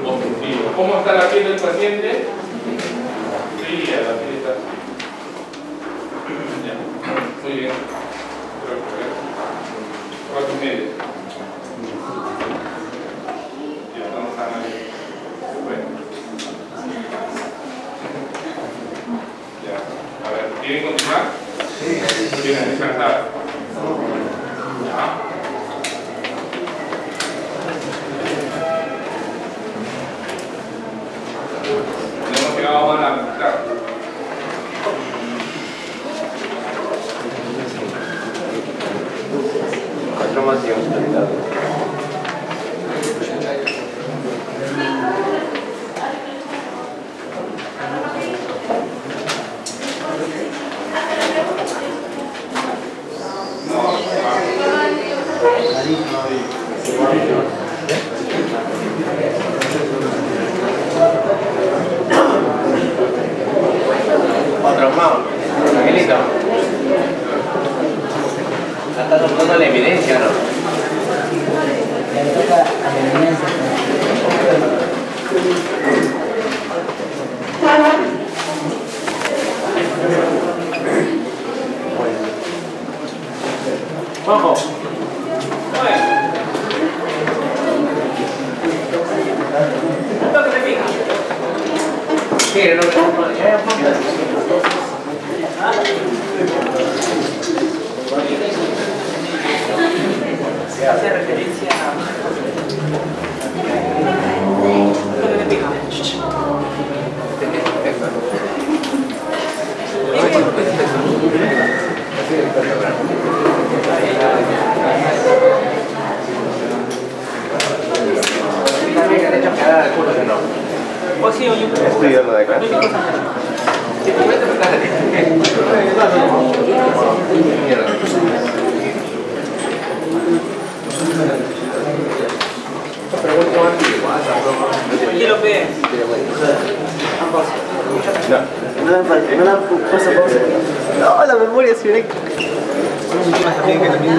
Obstructivo. ¿Cómo está la piel del paciente? Fría, la piel está. Ya. Muy bien. 4:30. ¿Quieren continuar? Sí. ¿Quieren descansar? Ya. Hemos llegado a la mitad. traumado. Angelito. Está tomando la evidencia, ¿no? Ojo. Sí, no hace referencia a... Estudiarlo de acá. ¿Quién lo ve? No la pausa. No, la memoria es directa. También que también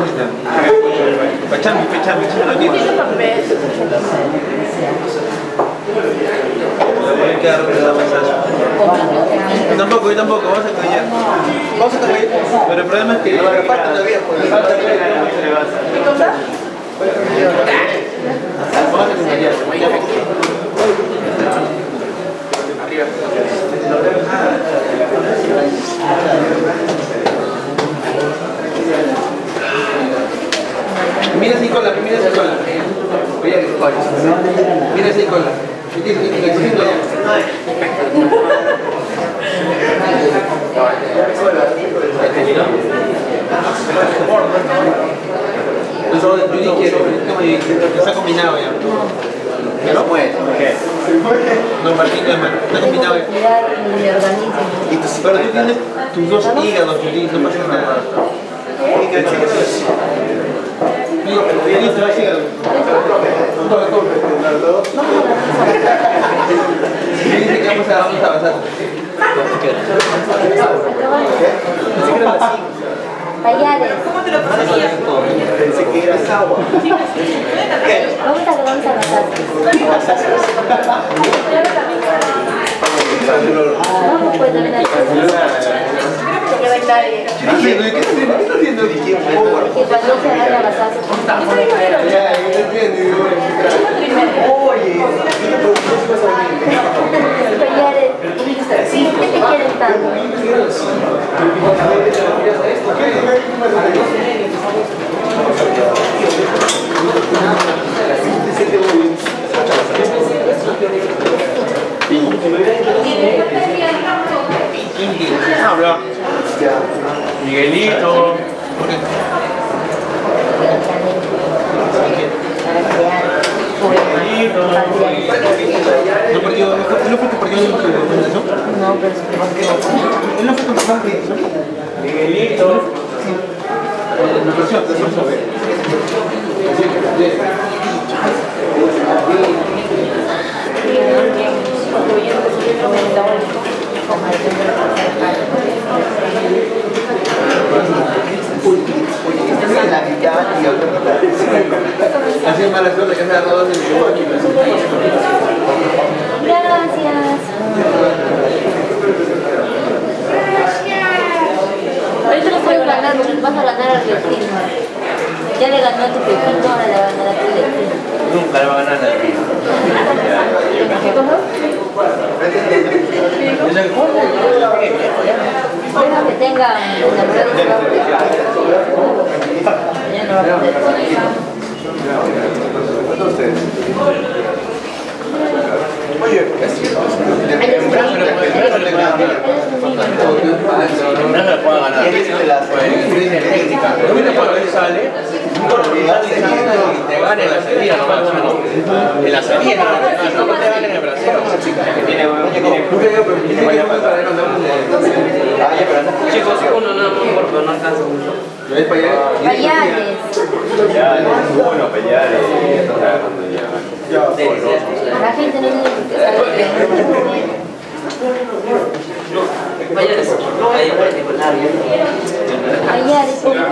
Pachami, no tiene. Yo tampoco, vamos a callar. Pero el problema es que falta todavía. ¿Qué cosa? Vamos a callar. Mira sin cola. Mira sin cola. Está combinado ya. ¿No? No, Martín, no es malo. Está combinado ya. Pero tú tienes tus dos hígados, no pasa nada. Listo, hígado. Dice que vamos a avanzar. Payares. ¿Cómo te lo conseguías? Pensé que eras agua. Vamos a avanzar. Vamos pues también a que bailar. ¿Qué está haciendo? Que cuando se agarra las asas. Payares. ¿Qué te quieren tanto? Habla. Miguelito. ¿No fue que perdió su presentación? No, pero es que Él no fue con su presentación. Miguelito. Así es mala suerte que se ha dado en el grupo aquí. Gracias. Ahorita no puedes ganar, vas a ganar al Argentina. Ya le ganó a tu Pepito, ahora le va a ganar a tu Argentina. Nunca le va a ganar a nadie. ¿Cómo? Deja que tenga enamorado de ya no va a poder. Oye, es cierto. Temprano le puede ganar. Temprano le puede ganar. Crisis eléctrica. Pero cuando él sale, te gana en la salida nomás. En la salida no te gana en el brasero. Chicos, uno no porque no alcanza mucho. Payares. Bueno, Payares. La gente no tiene que saber. Mayores. Ahí particular. Mayores, ¿cómo es así?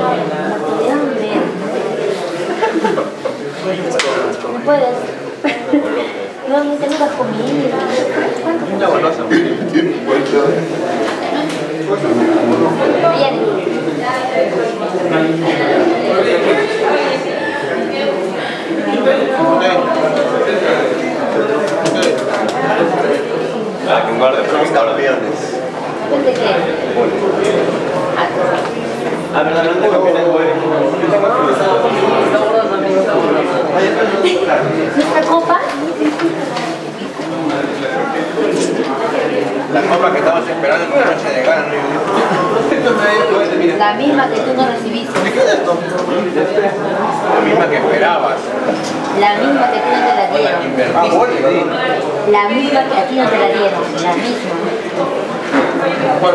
Muerto de hambre. No puedes. No tengo comida. Una golosa. Mayores. Ah, que guarde, pero mis campeones. ¿Dónde qué? Ah, verdad, no tengo que ¿Nuestra copa? La copa que estamos esperando en la noche de gana, ¿no? La misma que tú no recibiste. ¿Qué es esto? La misma que esperabas. La misma que a ti no te la dieron. Ah, boli. La misma que a ti no te la dieron. La misma. ¿Cuál?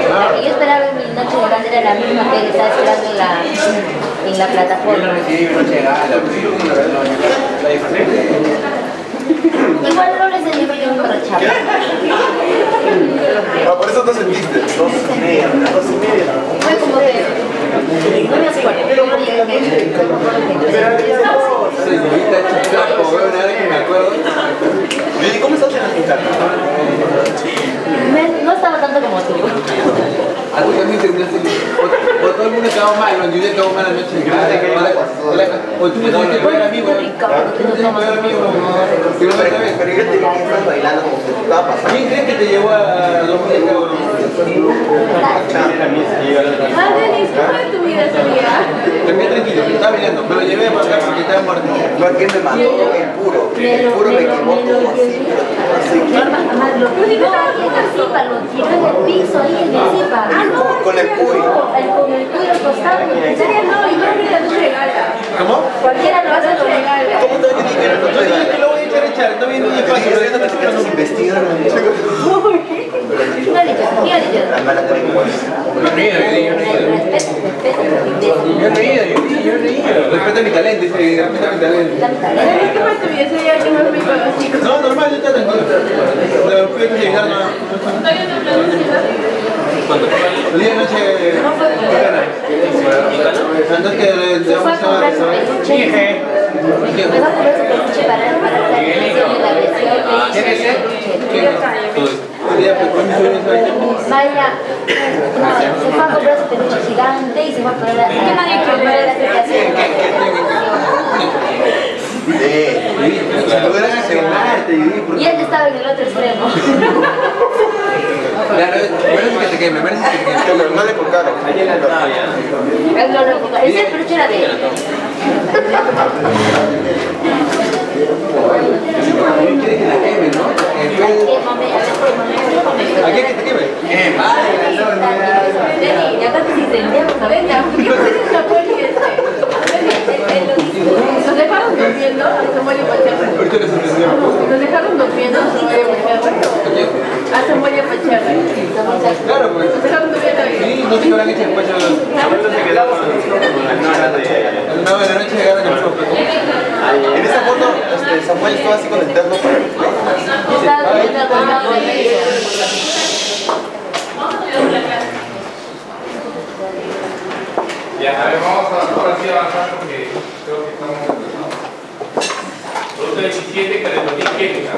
La que yo esperaba en mi noche de gala era la misma que él estaba esperando en la Yo no plataforma. recibí mi noche de gala, Igual no les enseñé yo un borrachado. Ah, por eso te sentiste. 2:30. 2:30. Fue como que... No me acuerdo. Yo no llegué que... Señorita Chicago, veo una vez que me acuerdo. Lili, ¿cómo estás en la Chicago? No estaba tanto como tú. Ah, tú también terminaste. O todo el mundo acabó mal, o yo acabó mal la noche. O tú me tuviste que pegar a mí, güey. Tú me tuviste que pegar a mí, güey. Pero yo te vi bailando como que estaba pasando. ¿Quién crees que te llevó a dormir acá, güey? Ah, Denis, ¿cómo es tu vida ese día? Terminé tranquilo, estaba bailando, me lo llevé para acá porque estaba muerto. No, ¿quién me mandó? El puro. El puro me quemó todo así, pero así. Lo único que ahí en el zipa, lo tiró en el piso, ahí en el zipa. Con el puy. Con el cuyo al costado. En serio, no, y no es la noche de gala. ¿Cómo? Cualquiera lo hace con el gala. ¿Cómo te voy a decir que no Yo te dije que lo voy a echar, no viene un espacio. Estoy viendo que te quieres investigar. ¿Quién ha dicho? ¿Quién ha dicho? La mala lengua. Yo no he ido, Respeta mi talento, dice, respeta mi talento. Denis, ¿cómo es tu vida ese día que no me conocí? No, normal, yo estaba tranquilo. Pero fui a llegar, no. ¿Cuándo? El día de noche. Antes que le Se fue a comprar su peluche. Me va a comprar su peluche para hacer la versión que hice del peluche. Maya, no, se fue a comprar su peluche gigante y se fue a poner a comprar la aplicación. Y él estaba en el otro extremo. Merece que te queme, merece que te queme. Que lo mande por caro. Ese peluche era de él. ¿Quieres que la queme, no? ¿A qué que te queme? Deni, ya casi se incendiamos. Venga, ¿por qué pones la poli ese? Nos dejaron durmiendo, se muere Pacharra. Ahorita les entendemos. Nos dejaron durmiendo, se muere Pacharra. Se muere Pacharra. Claro, pues. Nos dejaron durmiendo ahí. Sí, no sé qué habrán hecho después. Se quedaron a las 9 de la noche llegaron al show. En esa foto, Samuel estaba así con el terno para el flex. Estaba viendo el programa de Ya, a ver, vamos a avanzar porque creo que estamos atrasados. Pregunta 17, cardiología isquémica.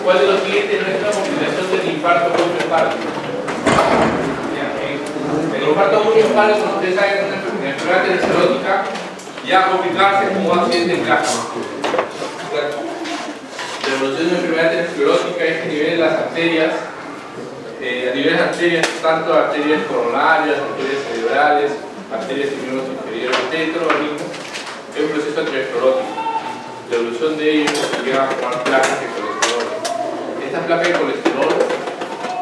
¿Cuál de los siguientes no es una complicación del infarto por un infarto? El infarto por un infarto, como ustedes saben, es una enfermedad aterosclerótica ya complicarse como un accidente en casa. La evolución de una enfermedad aterosclerótica es que a nivel de las arterias, tanto arterias coronarias, arterias cerebrales, arterias y miembros inferiores dentro del organismo, es un proceso aterosclerótico. La evolución de ellos llega a formar placas de colesterol. Estas placas de colesterol,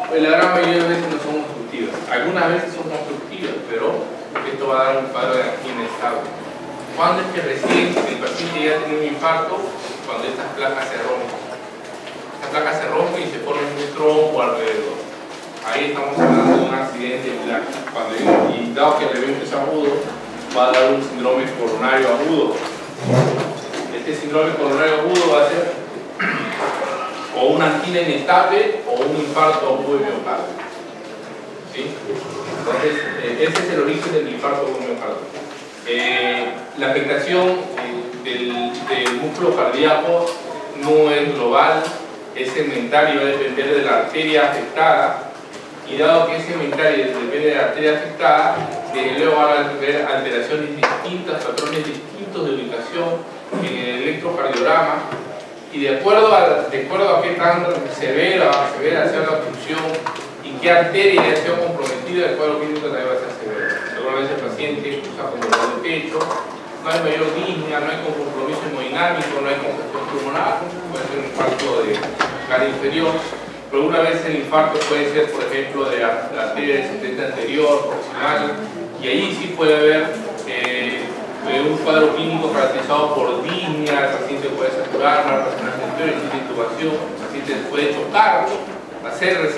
pues la gran mayoría de veces no son obstructivas. Algunas veces son obstructivas, pero esto va a dar un cuadro de angina estable. ¿Cuándo es que recién el paciente ya tiene un infarto? Cuando estas placas se rompen. Estas placas se rompen y se forman un trombo alrededor. Ahí estamos hablando de un accidente de placa. Y dado que el evento es agudo, va a dar un síndrome coronario agudo. Este síndrome coronario agudo va a ser o o una angina inestable o un infarto agudo de miocardio. ¿Sí? Entonces, ese es el origen del infarto agudo de miocardio. La afectación del músculo cardíaco no es global, es segmentario, va a depender de la arteria afectada, y dado que es segmentario y depende de la arteria afectada, luego van a tener alteraciones distintas, patrones distintos de ubicación en el electrocardiograma, y de acuerdo a qué tan severa sea la obstrucción y qué arteria haya sido comprometida, el cuadro clínico también va a ser severo. Alguna vez el paciente usa con dolor de pecho, no hay mayor disnea, no hay compromiso hemodinámico, no hay congestión pulmonar, puede ser un infarto de cara inferior, pero una vez el infarto puede ser, por ejemplo, de la arteria descendente anterior, proximal, y ahí sí puede haber un cuadro clínico caracterizado por disnea, el paciente puede saturar, la resonancia anterior, existe intubación, el paciente puede chocar, hacer recién